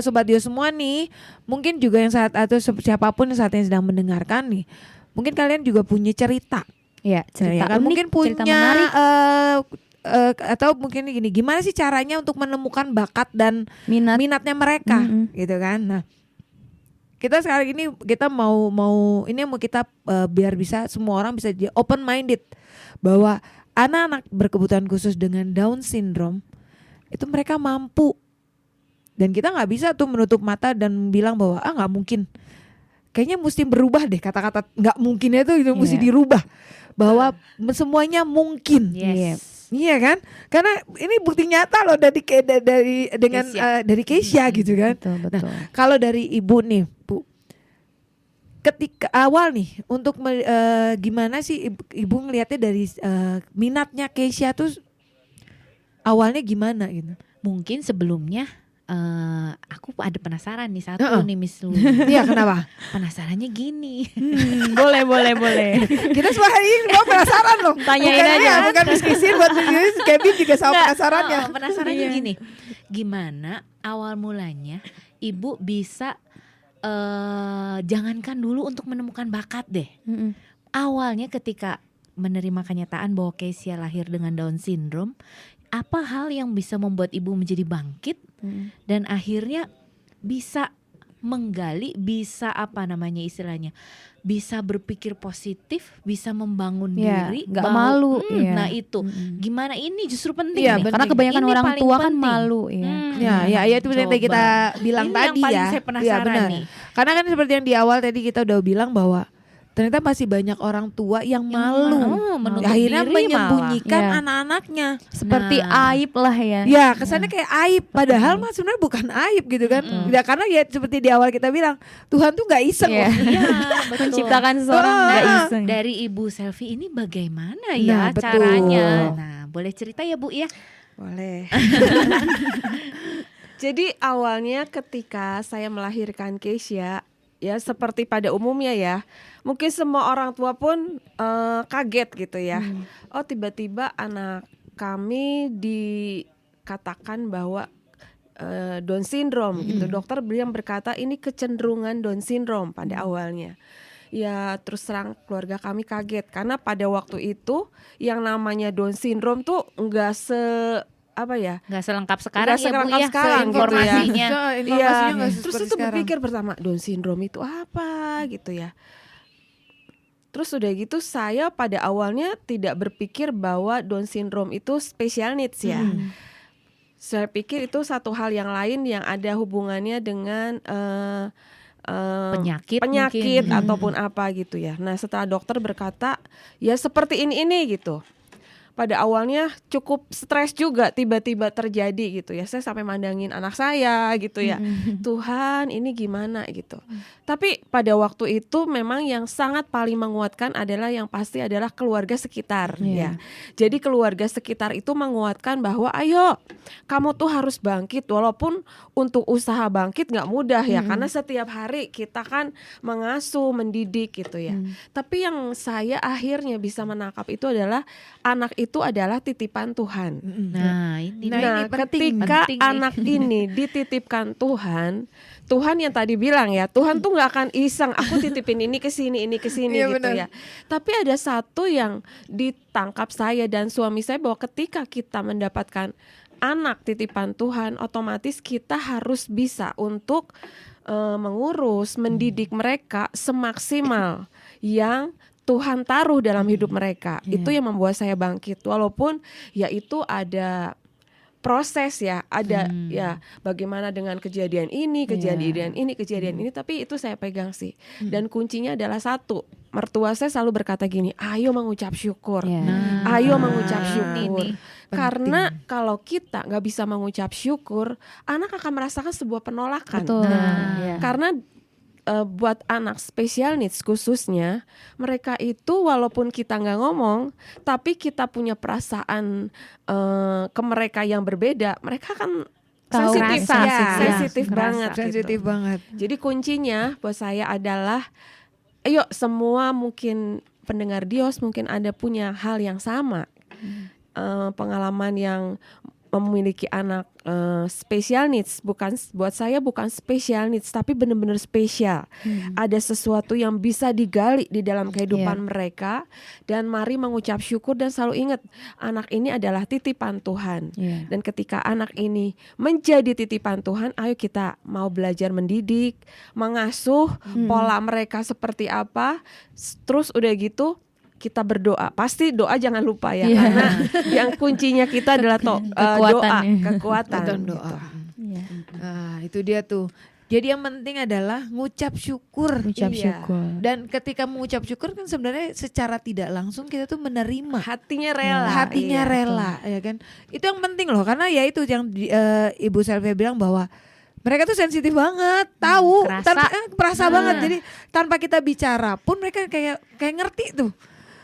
sobat Dio semua nih, mungkin juga yang saat atau siapapun yang saat ini sedang mendengarkan nih, mungkin kalian juga punya cerita. Ya, Ya cerita kan? unik, Mungkin cerita punya menarik, atau mungkin gini, gimana sih caranya untuk menemukan bakat dan minatnya mereka, Mm-mm. gitu kan? Nah, kita sekarang ini kita mau ini yang mau kita biar bisa semua orang bisa jadi open minded bahwa anak-anak berkebutuhan khusus dengan Down syndrome itu mereka mampu, dan kita nggak bisa tuh menutup mata dan bilang bahwa nggak mungkin. Kayaknya mesti berubah deh kata-kata nggak mungkinnya itu mesti Iya. dirubah bahwa semuanya mungkin. Yes. Iya kan? Karena ini bukti nyata loh dari Keisha gitu kan. Betul. Kalau dari ibu nih, Bu, ketika awal nih untuk gimana sih ibu ngelihatnya dari minatnya Keisha tuh awalnya gimana gitu? Mungkin sebelumnya aku ada penasaran nih satu nih Miss Lu. Iya, kenapa? Penasarannya gini. boleh. Kita semua hari ini semua penasaran loh. Tanyain Bukan aja. dia, bukan Miss Christine, buat Miss Christine, Kevin juga sama penasarannya. Penasarannya Iya. gini. Gimana awal mulanya ibu bisa jangankan dulu untuk menemukan bakat deh. Mm-mm. Awalnya ketika menerima kenyataan bahwa Keisha lahir dengan Down syndrome, apa hal yang bisa membuat ibu menjadi bangkit Mm-mm. dan akhirnya bisa menggali, bisa istilahnya, bisa berpikir positif, bisa membangun Ya, diri, nggak malu, iya. Nah itu Mm-mm. gimana ini justru penting Iya, nih. Karena kebanyakan Ini orang paling tua kan penting. malu ya. Ya itu yang tadi kita bilang Ini tadi yang paling ya. saya penasaran Iya, benar. nih. Karena kan seperti yang di awal tadi kita udah bilang bahwa ternyata masih banyak orang tua yang malu. menutup Akhirnya diri menyembunyikan malah. Iya. anak-anaknya. Seperti Nah. aib lah ya. Ya kesannya kayak aib, padahal mah sebenarnya bukan aib gitu kan. Ya karena ya seperti di awal kita bilang, Tuhan tuh nggak iseng Iya. loh. Iya, betul. Menciptakan seorang nggak iseng. Dari Ibu Selfie ini Nah, bagaimana ya betul. caranya? Nah, boleh cerita ya Bu ya? Boleh. Jadi awalnya ketika saya melahirkan Keisha, ya seperti pada umumnya ya, mungkin semua orang tua pun kaget gitu ya. Oh tiba-tiba anak kami dikatakan bahwa Down syndrome gitu. Dokter beliau berkata ini kecenderungan Down syndrome pada awalnya. ya terus terang keluarga kami kaget karena pada waktu itu yang namanya Down syndrome tuh nggak Nggak selengkap sekarang Nggak ya Bu selengkap ya sekarang gitu ya. informasinya. Informasinya nggak Terus seperti itu sekarang. berpikir pertama Down syndrome itu apa gitu ya. Terus udah gitu saya pada awalnya tidak berpikir bahwa Down syndrome itu special needs ya. Saya pikir itu satu hal yang lain yang ada hubungannya dengan Penyakit penyakit mungkin. ataupun apa gitu ya. Nah setelah dokter berkata ya seperti ini gitu. Pada awalnya cukup stres juga tiba-tiba terjadi gitu ya. Saya sampai mandangin anak saya gitu ya. Tuhan ini gimana gitu. Tapi pada waktu itu memang yang sangat paling menguatkan adalah yang pasti adalah keluarga sekitar ya. Jadi keluarga sekitar itu menguatkan bahwa ayo kamu tuh harus bangkit. Walaupun untuk usaha bangkit gak mudah ya. Karena setiap hari kita kan mengasuh, mendidik gitu ya. Tapi yang saya akhirnya bisa menangkap itu adalah anak itu adalah titipan Tuhan. Nah, ini Nah, ini penting. Ketika Penting nih. anak ini dititipkan Tuhan, Tuhan yang tadi bilang ya, Tuhan tuh nggak akan iseng. Aku titipin ini ke sini Iya, gitu benar. ya. Tapi ada satu yang ditangkap saya dan suami saya bahwa ketika kita mendapatkan anak titipan Tuhan, otomatis kita harus bisa untuk mengurus, mendidik mereka semaksimal yang Tuhan taruh dalam hidup mereka. Itu yang membuat saya bangkit. Walaupun ya itu ada proses ya, ada ya bagaimana dengan kejadian ini, kejadian ini, tapi itu saya pegang sih. Dan kuncinya adalah satu, mertua saya selalu berkata gini, ayo mengucap syukur, ayo mengucap syukur. Karena kalau kita nggak bisa mengucap syukur, anak akan merasakan sebuah penolakan. Betul. Karena buat anak special needs khususnya, mereka itu walaupun kita nggak ngomong, tapi kita punya perasaan ke mereka yang berbeda, mereka kan Tahu sensitif, rasa, sensitif ya, banget, Sensitif gitu. banget. Jadi kuncinya buat saya adalah, ayo semua mungkin pendengar Dios mungkin Anda punya hal yang sama, pengalaman yang memiliki anak special needs, bukan buat saya bukan special needs tapi benar-benar spesial. Ada sesuatu yang bisa digali di dalam kehidupan mereka, dan mari mengucap syukur dan selalu ingat anak ini adalah titipan Tuhan. Dan ketika anak ini menjadi titipan Tuhan, ayo kita mau belajar mendidik, mengasuh pola mereka seperti apa. Terus udah gitu kita berdoa, pasti doa jangan lupa ya, karena yang kuncinya kita adalah doa, kekuatan Betul, gitu. doa. Nah, itu dia tuh. Jadi yang penting adalah ngucap syukur. Ucap syukur. Dan ketika mengucap syukur kan sebenarnya secara tidak langsung kita tuh menerima. Hatinya rela, Hatinya iya. rela, ya kan? Itu yang penting loh, karena ya itu yang Ibu Selvia bilang bahwa mereka tuh sensitif banget, tahu, kerasa. perasa banget. Jadi tanpa kita bicara pun mereka kayak ngerti tuh.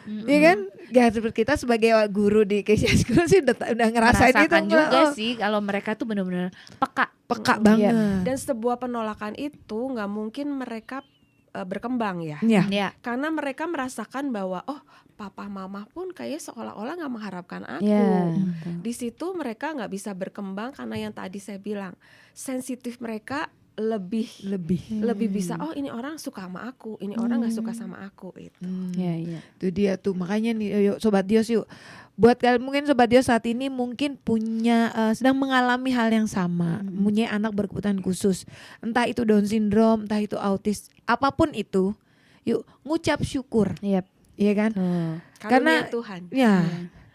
Iya kan? Ya seperti kita sebagai guru di Kesia School sih udah ngerasain itu. Merasakan juga sih kalau mereka tuh benar-benar Peka banget. Dan sebuah penolakan itu nggak mungkin mereka berkembang ya. ya. Karena mereka merasakan bahwa papa mama pun kayak seolah-olah nggak mengharapkan aku. Di situ mereka nggak bisa berkembang karena yang tadi saya bilang sensitif mereka lebih bisa. Oh ini orang suka sama aku, ini orang nggak suka sama aku itu. Itu dia tuh, makanya nih yuk Sobat Dios yuk. Buat kalian mungkin Sobat Dios saat ini mungkin punya sedang mengalami hal yang sama, punya anak berkebutuhan khusus, entah itu Down syndrome, entah itu autis, apapun itu, yuk ngucap syukur, iya kan? Karunia Tuhan. Ya,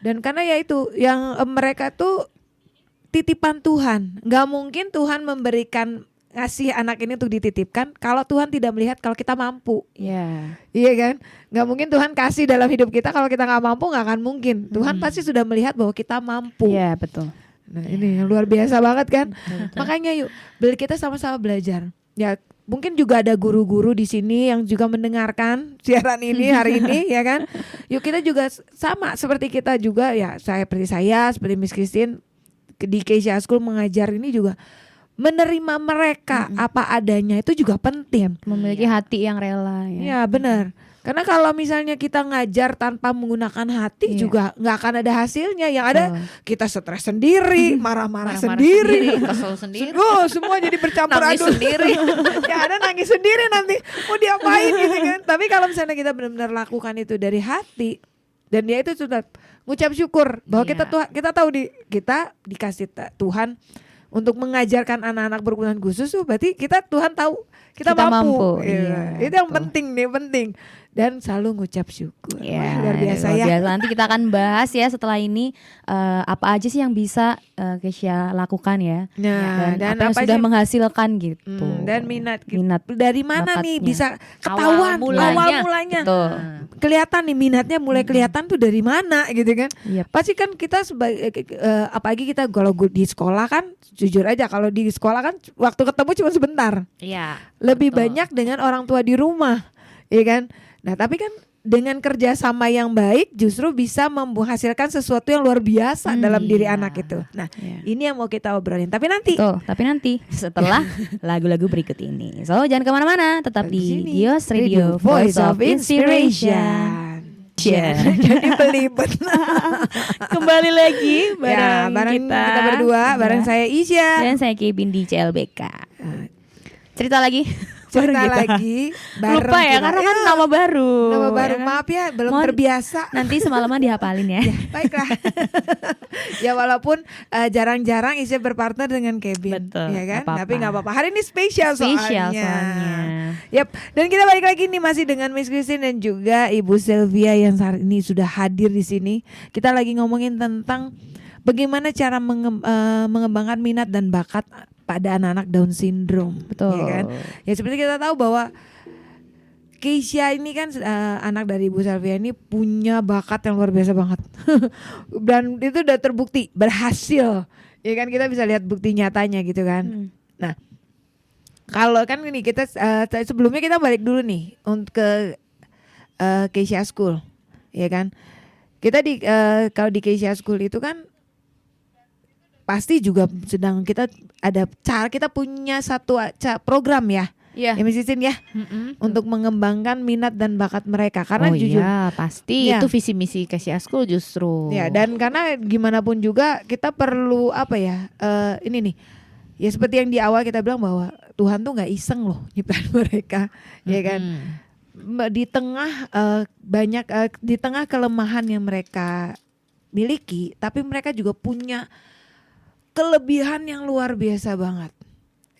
dan karena ya itu yang mereka tuh titipan Tuhan, nggak mungkin Tuhan memberikan ngasih anak ini untuk dititipkan kalau Tuhan tidak melihat kalau kita mampu. Iya kan, nggak mungkin Tuhan kasih dalam hidup kita kalau kita nggak mampu, nggak akan mungkin. Tuhan pasti sudah melihat bahwa kita mampu. Iya betul. Nah ini yang luar biasa banget kan. Makanya yuk kita sama-sama belajar. Ya mungkin juga ada guru-guru di sini yang juga mendengarkan siaran ini hari ini ya kan. Yuk kita juga sama seperti kita juga ya, seperti Miss Christine di Kesia School mengajar ini juga menerima mereka apa adanya itu juga penting. Memiliki hati yang rela ya. Ya benar. Karena kalau misalnya kita ngajar tanpa menggunakan hati Iya. juga nggak akan ada hasilnya. Yang ada kita stres sendiri, marah-marah Marah-marah sendiri. kesel sendiri, Oh, semua jadi bercampur nangis aduk. sendiri. Ya ada nangis sendiri nanti mau diapain gitu kan. Tapi kalau misalnya kita benar-benar lakukan itu dari hati dan dia itu sudah ngucap syukur bahwa Iya. kita tahu kita dikasih Tuhan untuk mengajarkan anak-anak berkebutuhan khusus tuh berarti Tuhan tahu kita Kita mampu. mampu, Iya. iya, Itu yang betul. penting dan selalu ngucap syukur. Ya, Wah, luar biasa ya. Nanti kita akan bahas ya setelah ini apa aja sih yang bisa Keisha lakukan ya. Nah, Dan apa yang sudah sih- menghasilkan gitu. dan minat Minat dari mana nih bakatnya. bisa ketahuan mulanya. awal mulanya. Betul. Kelihatan nih minatnya mulai kelihatan tuh dari mana gitu kan. Yep. Pasti kan kita sebagai apalagi kita kalau di sekolah kan jujur aja kalau di sekolah kan waktu ketemu cuma sebentar. Iya. Lebih Betul. banyak dengan orang tua di rumah, ya kan? Nah, tapi kan dengan kerjasama yang baik justru bisa menghasilkan sesuatu yang luar biasa dalam diri iya. anak itu. Nah, Iya. ini yang mau kita obrolin. Tapi nanti Betul, tapi nanti setelah lagu-lagu berikut ini. So jangan kemana-mana, tetap di sini. Gios Radio, Voice of Inspiration. Jadi belibet. Kembali lagi bareng, bareng kita, kita berdua, bareng saya Isya. dan saya Kevin di CLBK. Cerita lagi. Cerita Bareng kita. lagi bareng Lupa ya, kita. karena kan Ya, nama baru. nama baru. ya kan? Maaf ya, belum Mohon terbiasa. Nanti semalaman dihafalin ya. Baiklah. Ya walaupun jarang-jarang Isya berpartner dengan Kevin, Betul, ya kan? nggak apa-apa. Tapi nggak apa-apa. Hari ini spesial Spesial soalnya. soalnya. Yap. Dan kita balik lagi nih masih dengan Miss Christine dan juga Ibu Sylvia yang saat ini sudah hadir di sini. Kita lagi ngomongin tentang bagaimana cara mengembangkan minat dan bakat pada anak-anak Down syndrome. Betul. Ya kan? Ya seperti kita tahu bahwa Keisha ini kan anak dari Ibu Sylvia ini punya bakat yang luar biasa banget. Dan itu udah terbukti berhasil. Ya kan kita bisa lihat bukti nyatanya gitu kan. Nah, kalau kan ini kita sebelumnya kita balik dulu nih untuk ke Keisha School. Ya kan? Kita kalau di Keisha School itu kan pasti juga sedang kita punya satu program ya. Iya. Ya Miss Christine ya. Untuk mengembangkan minat dan bakat mereka karena Oh jujur iya, pasti Iya. itu visi misi Keisha School justru. ya dan karena gimana pun juga kita perlu apa ya ini nih ya seperti yang di awal kita bilang bahwa Tuhan tuh nggak iseng loh nyiptain mereka ya kan di tengah di tengah kelemahan yang mereka miliki tapi mereka juga punya kelebihan yang luar biasa banget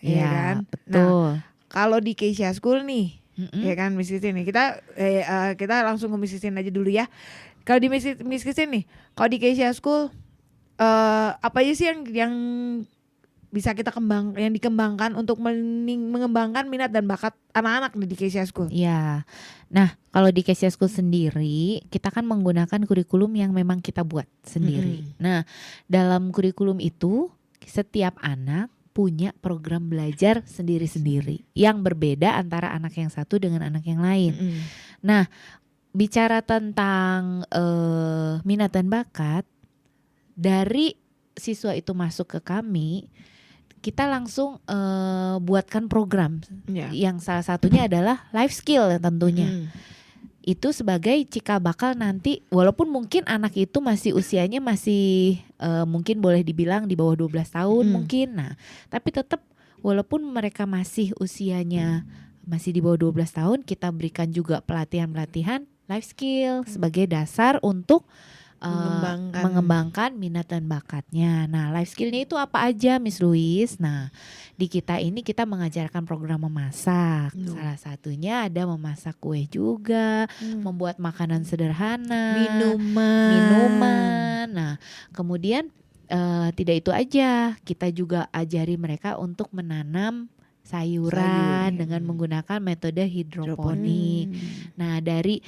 ya Iya, kan. Nah betul. kalau di Keisha School nih ya kan Miss Christine nih kita langsung ke Miss Christine aja dulu ya. Kalau di Miss Christine nih, kalau di Keisha School apa aja sih yang bisa kita dikembangkan untuk mengembangkan minat dan bakat anak-anak di Keisha School? Iya. Nah, kalau di Keisha School sendiri, kita kan menggunakan kurikulum yang memang kita buat sendiri. Nah, dalam kurikulum itu setiap anak punya program belajar sendiri-sendiri yang berbeda antara anak yang satu dengan anak yang lain. Nah, bicara tentang minat dan bakat, dari siswa itu masuk ke kami, kita langsung buatkan program yang salah satunya adalah life skill tentunya. Itu sebagai cikal bakal nanti, walaupun mungkin anak itu masih usianya masih mungkin boleh dibilang di bawah 12 tahun mungkin. Nah, tapi tetap walaupun mereka masih usianya masih di bawah 12 tahun, kita berikan juga pelatihan-pelatihan life skill sebagai dasar untuk mengembangkan minat dan bakatnya. Nah, life skillnya itu apa aja, Miss Louise? Nah, di kita ini kita mengajarkan program memasak. Salah satunya ada memasak kue juga, membuat makanan sederhana, minuman. Nah, kemudian tidak itu aja, kita juga ajari mereka untuk menanam sayuran dengan menggunakan metode hidroponik. Nah, dari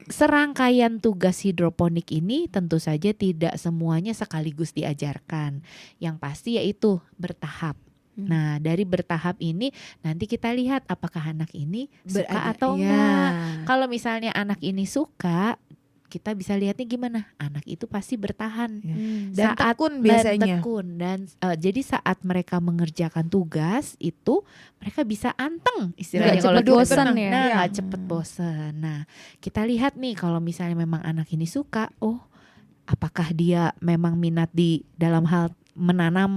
serangkaian tugas hidroponik ini tentu saja tidak semuanya sekaligus diajarkan. Yang pasti yaitu bertahap. Nah, dari bertahap ini nanti kita lihat apakah anak ini suka atau enggak. Kalau misalnya anak ini suka, kita bisa lihatnya gimana, anak itu pasti bertahan. Dan tekun biasanya. Dan jadi saat mereka mengerjakan tugas itu mereka bisa anteng istilahnya, Nggak kalau cepet kita bosen tenang. ya. Nah, Iya. nggak cepet bosen. Nah, kita lihat nih kalau misalnya memang anak ini suka, apakah dia memang minat di dalam hal menanam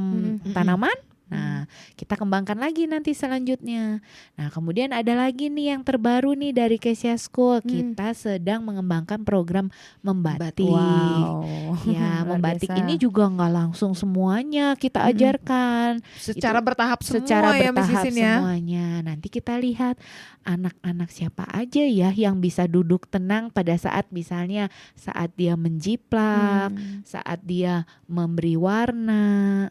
tanaman? Nah, kita kembangkan lagi nanti selanjutnya. Nah, kemudian ada lagi nih yang terbaru nih dari Kesia School. Kita sedang mengembangkan program membatik. Wow. Ya, Luar membatik biasa. ini juga nggak langsung semuanya kita ajarkan. Secara bertahap semua Secara ya Miss bertahap Isin ya. semuanya. Nanti kita lihat anak-anak siapa aja ya yang bisa duduk tenang pada saat misalnya saat dia menjiplak, saat dia memberi warna.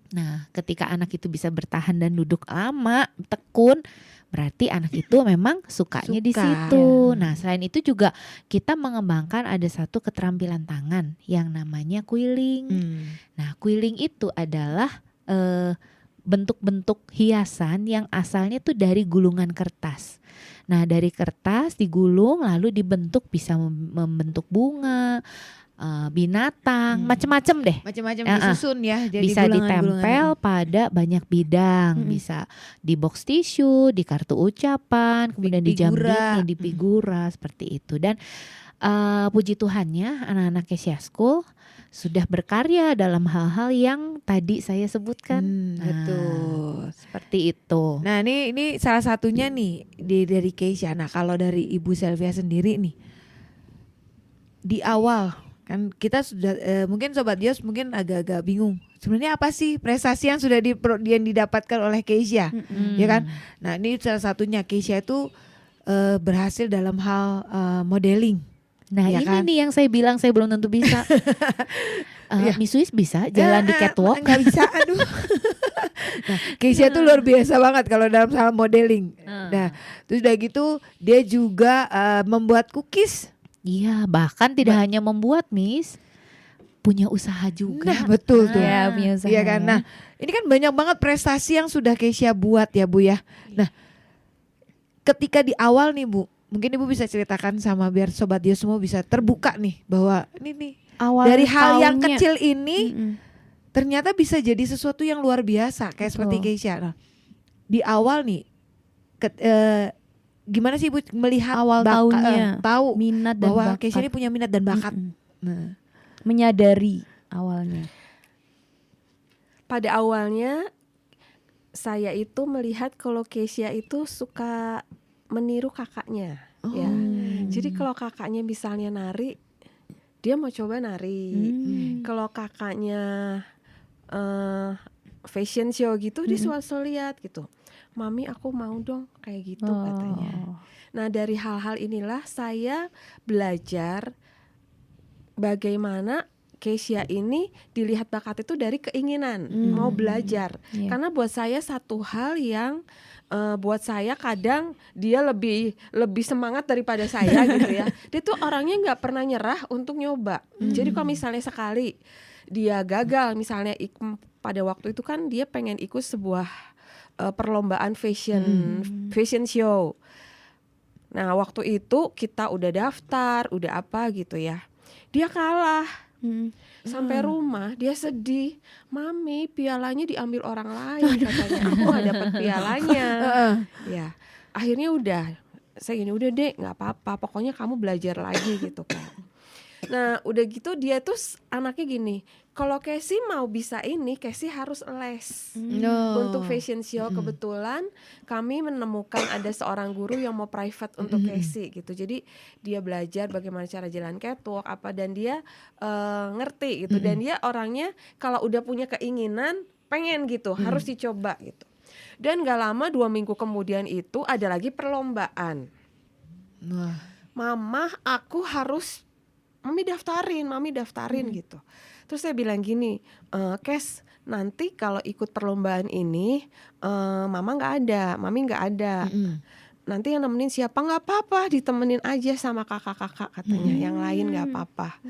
Nah, ketika anak itu bisa bertahan dan duduk lama, tekun, berarti anak itu memang sukanya di Suka, situ. Nah, selain itu juga kita mengembangkan ada satu keterampilan tangan yang namanya quilling. Nah, quilling itu adalah bentuk-bentuk hiasan yang asalnya tuh dari gulungan kertas. Nah, dari kertas digulung lalu dibentuk, bisa membentuk bunga, binatang, macam-macam deh. Macam-macam disusun ya, jadi Bisa gulungan-gulungan. ditempel pada banyak bidang, bisa di box tisu, di kartu ucapan, kemudian di jam Figura. dinding, di figura seperti itu. Dan puji Tuhannya anak-anak Kesia School sudah berkarya dalam hal-hal yang tadi saya sebutkan. Nah, Betul. seperti itu. Nah, ini salah satunya nih dari Keisha. Nah, kalau dari Ibu Selvia sendiri nih, di awal kan kita sudah mungkin Sobat Dios mungkin agak-agak bingung. Sebenarnya apa sih prestasi yang sudah yang didapatkan oleh Keisha, ya kan? Nah, ini salah satunya Keisha itu berhasil dalam hal modeling. Nah, Ya ini kan? nih yang saya bilang saya belum tentu bisa. Miss Wis bisa jalan di catwalk? Nggak bisa, aduh. Nah, Keisha tuh luar biasa banget kalau dalam hal modeling. Nah, terus udah gitu dia juga membuat cookies. Iya, bahkan tidak hanya membuat, Miss, punya usaha juga. Nah, betul tuh. Ya, punya usaha Iya kan. ya. Nah, ini kan banyak banget prestasi yang sudah Keisha buat ya Bu ya. Nah, ketika di awal nih Bu, mungkin Ibu bisa ceritakan sama biar Sobat Dios semua bisa terbuka nih bahwa ini nih Awal dari hal yang tahunnya. kecil ini ternyata bisa jadi sesuatu yang luar biasa kayak Betul. seperti Keisha. Nah, di awal nih gimana sih Ibu melihat Awal tahunnya, tahu minat dan bahwa bakat. Keisha ini punya minat dan bakat. Nah, Menyadari awalnya. Pada awalnya saya itu melihat kalau Keisha itu suka meniru kakaknya, ya. Jadi kalau kakaknya misalnya nari, dia mau coba nari. Kalau kakaknya fashion show gitu, dia selalu lihat gitu. Mami, aku mau dong kayak gitu katanya. Nah, dari hal-hal inilah saya belajar bagaimana Keisha ini dilihat bakat itu dari keinginan mau belajar. Iya. Karena buat saya satu hal yang buat saya kadang dia lebih semangat daripada saya gitu ya. Dia tuh orangnya nggak pernah nyerah untuk nyoba. Jadi kalau misalnya sekali dia gagal, misalnya pada waktu itu kan dia pengen ikut sebuah perlombaan fashion show. Nah, waktu itu kita udah daftar, udah apa gitu ya. Dia kalah. Sampai rumah dia sedih, Mami pialanya diambil orang lain katanya, aku gak dapet pialanya. Ya, akhirnya udah, saya gini, udah deh nggak apa-apa, pokoknya kamu belajar lagi gitu kan. Nah udah gitu dia tuh anaknya gini, kalau Casey mau bisa ini, Casey harus les untuk fashion show. Kebetulan kami menemukan ada seorang guru yang mau private untuk Casey gitu. Jadi dia belajar bagaimana cara jalan catwalk apa, dan dia ngerti gitu. Dan dia orangnya kalau udah punya keinginan pengen gitu, harus dicoba gitu. Dan gak lama 2 minggu kemudian itu ada lagi perlombaan. Mama, aku harus Mami daftarin gitu. Terus saya bilang gini, Kes, nanti kalau ikut perlombaan ini Mami nggak ada. Nanti yang nemenin siapa? Nggak apa-apa, ditemenin aja sama kakak-kakak katanya, yang lain nggak apa-apa.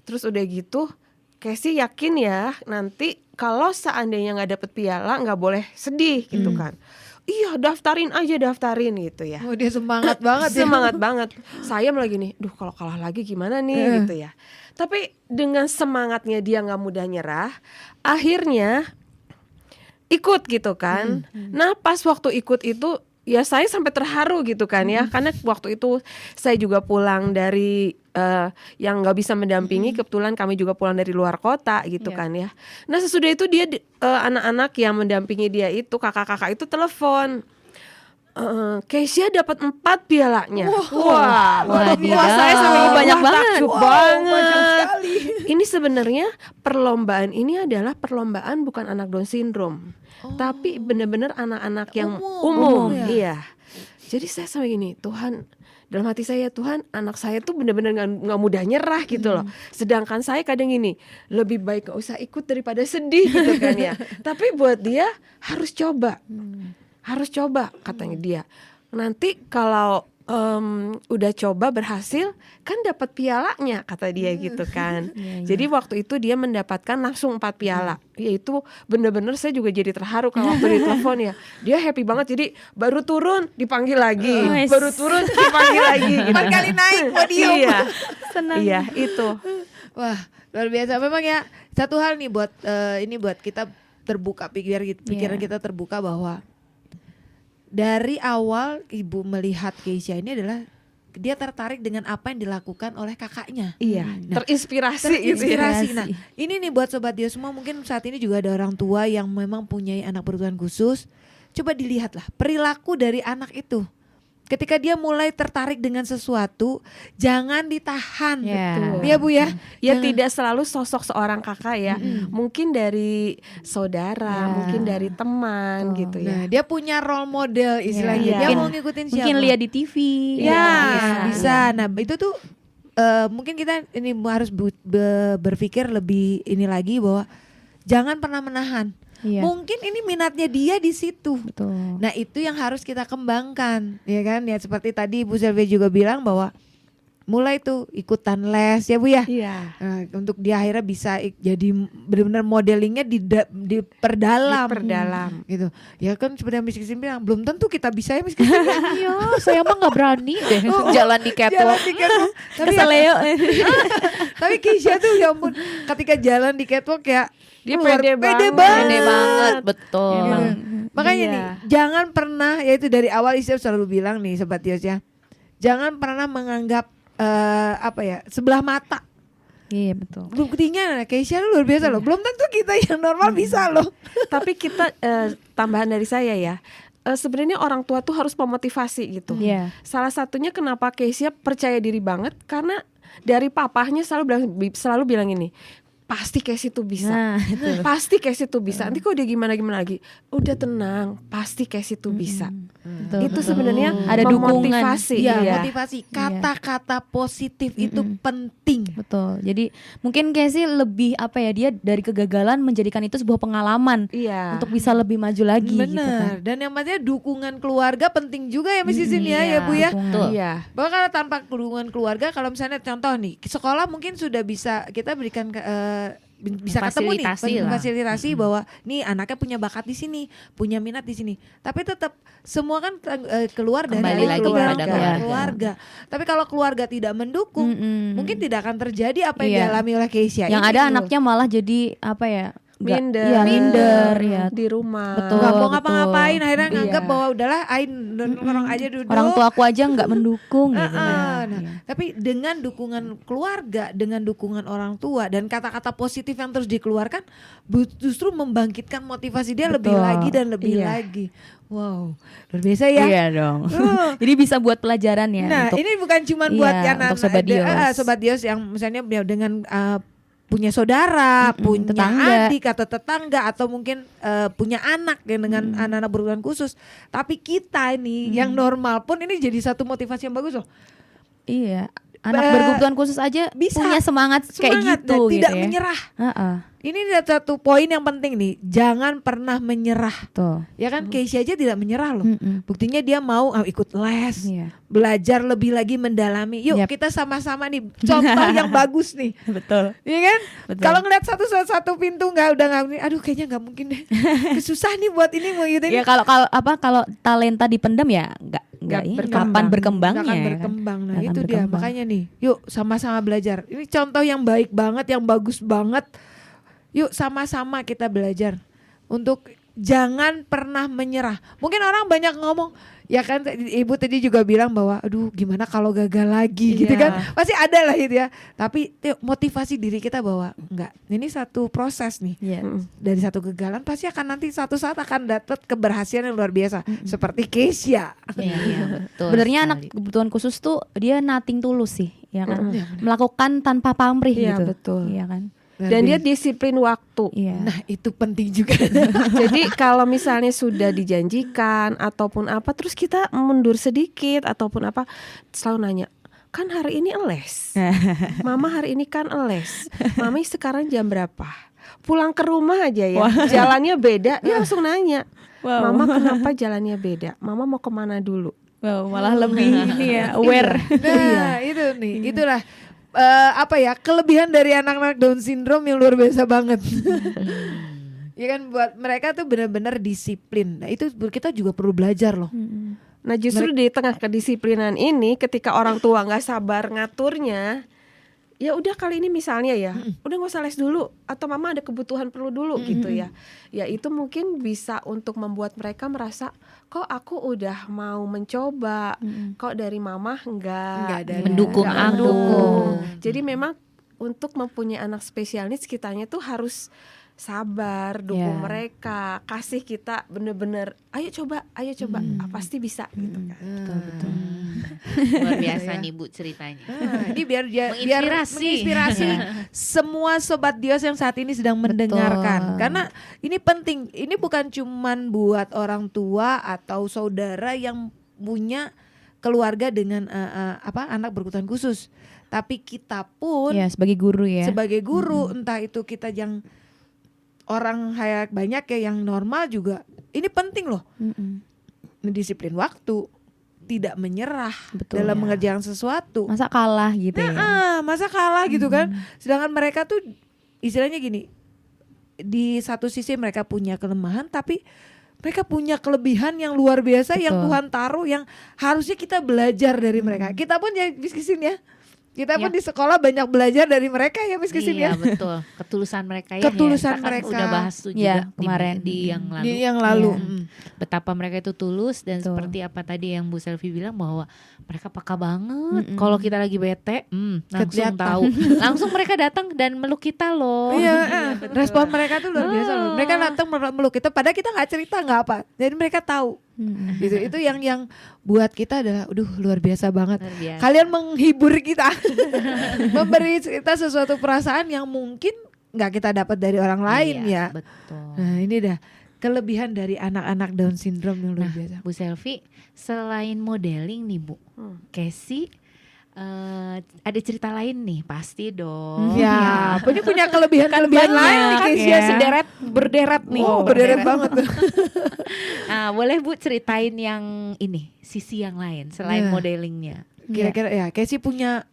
Terus udah gitu, Casey yakin ya nanti kalau seandainya nggak dapet piala nggak boleh sedih gitu kan. iya daftarin gitu ya. Oh, dia semangat banget ya. Semangat banget. Saya malah gini, duh kalau kalah lagi gimana nih gitu ya. Tapi dengan semangatnya dia nggak mudah nyerah, akhirnya ikut gitu kan. Nah pas waktu ikut itu ya saya sampai terharu gitu kan ya, karena waktu itu saya juga pulang dari yang nggak bisa mendampingi, kebetulan kami juga pulang dari luar kota gitu kan ya. Nah sesudah itu dia anak-anak yang mendampingi dia itu, kakak-kakak itu telepon, Keisha dapat 4 pialanya. Wah, saya sampai banyak banget. takjub banget. Ini sebenarnya perlombaan ini adalah perlombaan bukan anak Down syndrome, tapi benar-benar anak-anak yang umum. Iya. Jadi saya sampai gini, Tuhan, dalam hati saya, Tuhan, anak saya tuh benar-benar nggak mudah nyerah gitu loh. Sedangkan saya kadang gini, lebih baik gak usah ikut daripada sedih gitu kan ya. Tapi buat dia harus coba. Harus coba katanya dia. Nanti kalau udah coba berhasil kan dapat pialanya kata dia gitu kan. Jadi waktu itu dia mendapatkan langsung 4 piala. Yaitu bener-bener saya juga jadi terharu kalau waktu ditelepon ya. Dia happy banget, jadi baru turun dipanggil lagi, baru turun dipanggil lagi gitu. 4 kali naik podium. Iya. Senang. Iya itu. Wah, luar biasa. Memang ya satu hal nih buat ini buat kita terbuka pikiran kita terbuka bahwa dari awal ibu melihat Keisha ini adalah dia tertarik dengan apa yang dilakukan oleh kakaknya. Iya, Nah, terinspirasi gitu ya. Nah, ini nih buat sobat Dio semua, mungkin saat ini juga ada orang tua yang memang punya anak berkebutuhan khusus. Coba dilihatlah perilaku dari anak itu. Ketika dia mulai tertarik dengan sesuatu, jangan ditahan. Betul. Ya Bu ya. Ya Jangan- tidak selalu sosok seorang kakak ya. Mungkin dari saudara, mungkin dari teman gitu ya. Nah, dia punya role model istilahnya. Iya. Dia Mungkin- mau ngikutin siapa? Mungkin lihat di TV. Ya, Iya. bisa. Nah, itu tuh mungkin kita ini harus berpikir lebih ini lagi bahwa jangan pernah menahan. Iya. Mungkin ini minatnya dia di situ. Betul. Nah, itu yang harus kita kembangkan, ya kan? Ya seperti tadi Ibu Selvi juga bilang bahwa mulai tuh ikutan les ya Bu ya. Iya. Nah, untuk dia akhirnya bisa jadi benar-benar modelingnya diperdalam. Diperdalam. Gitu. Ya kan seperti yang Miss Christine bilang, belum tentu kita bisa ya Miss Christine. Iya, saya mah nggak berani deh jalan di Jalan catwalk. di catwalk. Tapi Kesel Leo. Tapi Keisha tuh ya ampun, ketika jalan di catwalk ya Dia luar- pede banget. Pede banget, betul. Emang. Makanya Iya. nih, jangan pernah, yaitu dari awal Isya selalu bilang nih Sobat Yos ya, jangan pernah menganggap sebelah mata. Iya betul. Buktinya Keisha luar biasa loh, belum tentu kita yang normal bisa loh. Tapi kita tambahan dari saya ya. Sebenarnya orang tua tuh harus memotivasi gitu. Iya. Salah satunya kenapa Keisha percaya diri banget karena dari papahnya selalu bilang ini, pasti Casey tuh bisa. Nah, itu. Pasti Casey tuh bisa. Nanti kok dia gimana lagi. Udah tenang, pasti Casey tuh bisa. Betul, Itu betul. sebenarnya Ada dukungan. memotivasi. Iya, Iya. motivasi, kata-kata positif itu penting. Betul. Jadi mungkin Casey lebih dia dari kegagalan menjadikan itu sebuah pengalaman Iya. untuk bisa lebih maju lagi gitu Benar. kan. Dan yang pastinya dukungan keluarga penting juga ya Miss Isin ya Bu ya. dukungan. Betul. Iya. Bahwa karena tanpa dukungan keluarga, kalau misalnya contoh nih, sekolah mungkin sudah bisa kita berikan bisa ketemu nih, Fasilitasi lah. fasilitasi bahwa nih anaknya punya bakat di sini, punya minat di sini. Tapi tetap semua kan keluar dari Kembali lagi keluarga. kepada keluarga. Tapi kalau keluarga tidak mendukung, mungkin tidak akan terjadi apa yang Iya. dialami oleh Keisha. Yang ini ada gitu. anaknya malah jadi Minder. Iya, minder ya. Di rumah. Betul. nggak mau betul. ngapa-ngapain, akhirnya Iya. nganggap bahwa udahlah Ain nongkrong aja duduk. Orang tua aku aja nggak mendukung gitu. Nah, Iya. tapi dengan dukungan keluarga, dengan dukungan orang tua dan kata-kata positif yang terus dikeluarkan, justru membangkitkan motivasi dia lebih Betul. lagi dan lebih Iya. lagi. Wow, luar biasa ya. Iya dong. Jadi bisa buat pelajaran ya. Nah, untuk ini bukan cuma buat Iya, yang untuk Sobat Dios. Sobat Dios yang misalnya dengan punya saudara, punya tetangga. adik atau tetangga atau mungkin punya anak yang dengan anak-anak berkebutuhan khusus. Tapi kita ini yang normal pun ini jadi satu motivasi yang bagus loh. Iya. anak berkebutuhan khusus aja bisa. punya semangat kayak Semangat gitu dan tidak gitu ya. menyerah. Heeh, Ini ada satu poin yang penting nih, jangan pernah menyerah. tuh. Ya kan Casey aja tidak menyerah loh. Mm-mm. Buktinya dia mau ikut les, Iya. belajar lebih lagi mendalami. Yuk Yap. kita sama-sama nih contoh yang bagus nih. Betul. Iya kan? Betul. Kalau ngeliat satu pintu nggak aduh kayaknya nggak mungkin deh. Susah nih buat ini mau gitu Ya ini. kalau talenta dipendam ya nggak ini, kapan berkembangnya Nggak akan ya kan? berkembang. Nah Nggak akan itu dia berkembang. makanya nih. Yuk sama-sama belajar. Ini contoh yang baik banget, yang bagus banget. Yuk sama-sama kita belajar untuk jangan pernah menyerah. Mungkin orang banyak ngomong, ya kan ibu tadi juga bilang bahwa aduh gimana kalau gagal lagi gitu Iya. kan. Pasti ada lah gitu ya. Tapi yuk, motivasi diri kita bahwa enggak, ini satu proses nih. Iya. Dari satu kegagalan pasti akan nanti satu saat akan dapat keberhasilan yang luar biasa. Seperti Keisha. Iya, betul Sebenarnya anak sekali. kebutuhan khusus tuh dia nothing tulus sih, ya kan? Iya, benar. Melakukan tanpa pamrih Iya, gitu. betul. Iya kan? Dan dia disiplin waktu. Iya. Nah itu penting juga. Jadi kalau misalnya sudah dijanjikan ataupun apa, terus kita mundur sedikit ataupun apa, selalu nanya, kan hari ini les, mama hari ini kan les, mami sekarang jam berapa? Pulang ke rumah aja ya, jalannya beda, dia langsung nanya, Wow. mama kenapa jalannya beda? Mama mau kemana dulu? Wow, malah lebih ini ya, aware. Nah itu nih, itulah apa ya kelebihan dari anak-anak Down syndrome yang luar biasa banget. Ya kan buat mereka tuh benar-benar disiplin. Nah itu kita juga perlu belajar loh. Nah justru di tengah kedisiplinan ini, ketika orang tua nggak sabar ngaturnya, ya udah kali ini misalnya ya, udah nggak usah les dulu, atau mama ada kebutuhan perlu dulu gitu ya. Ya itu mungkin bisa untuk membuat mereka merasa, kok aku udah mau mencoba, kok dari mama Nggak ada Mendukung nggak aku. mendukung. Jadi memang untuk mempunyai anak spesial needs kitanya tuh harus sabar, dukung Ya. mereka, kasih kita bener-bener, ayo coba, pasti bisa gitu kan. Betul. Luar biasa nih Bu ceritanya. Nah, ini biar Menginspirasi. menginspirasi semua sobat Dios yang saat ini sedang mendengarkan. Karena ini penting. Ini bukan cuman buat orang tua atau saudara yang punya keluarga dengan anak berkebutuhan khusus. Tapi kita pun Ya, sebagai guru ya. sebagai guru, entah itu kita yang orang kayak banyak ya yang normal juga. Ini penting loh. Mendisiplin waktu, tidak menyerah Betul. dalam Ya. mengerjakan sesuatu. Masa kalah gitu ya. Masa kalah gitu kan. Sedangkan mereka tuh istilahnya gini, di satu sisi mereka punya kelemahan tapi mereka punya kelebihan yang luar biasa yang Betul. Tuhan taruh, yang harusnya kita belajar dari mereka. Kita pun ya Miskisin ya. Kita pun Ya. di sekolah banyak belajar dari mereka ya Miskisin Iya ya. betul, ketulusan mereka ya. Ketulusan Kita kan mereka. udah bahas tuh juga Iya, di- kemarin. di yang lalu. Di yang lalu. Iya. Betapa mereka itu tulus dan Betul. seperti apa tadi yang Bu Selvi bilang bahwa mereka peka banget. Kalau kita lagi bete, langsung Kelihatan. tahu. Langsung mereka datang dan meluk kita loh. Iya, respon mereka tuh luar biasa loh. Mereka datang meluk kita, padahal kita nggak cerita nggak apa. Jadi mereka tahu. Gitu. Itu yang buat kita adalah, luar biasa banget. Luar biasa. Kalian menghibur kita, memberi kita sesuatu perasaan yang mungkin nggak kita dapat dari orang lain Iya, ya. Betul. Nah ini dah kelebihan dari anak-anak Down syndrome yang luar Nah, biasa. Bu Selvi, selain modeling nih Bu, Casey ada cerita lain nih pasti dong. Ya, punya kelebihan-kelebihan Banyak, lain nih Casey ya. ya. Berderet nih. Oh, berderet banget tuh. Nah, boleh Bu ceritain yang ini, sisi yang lain selain Nah. modelingnya. Kira-kira ya Casey punya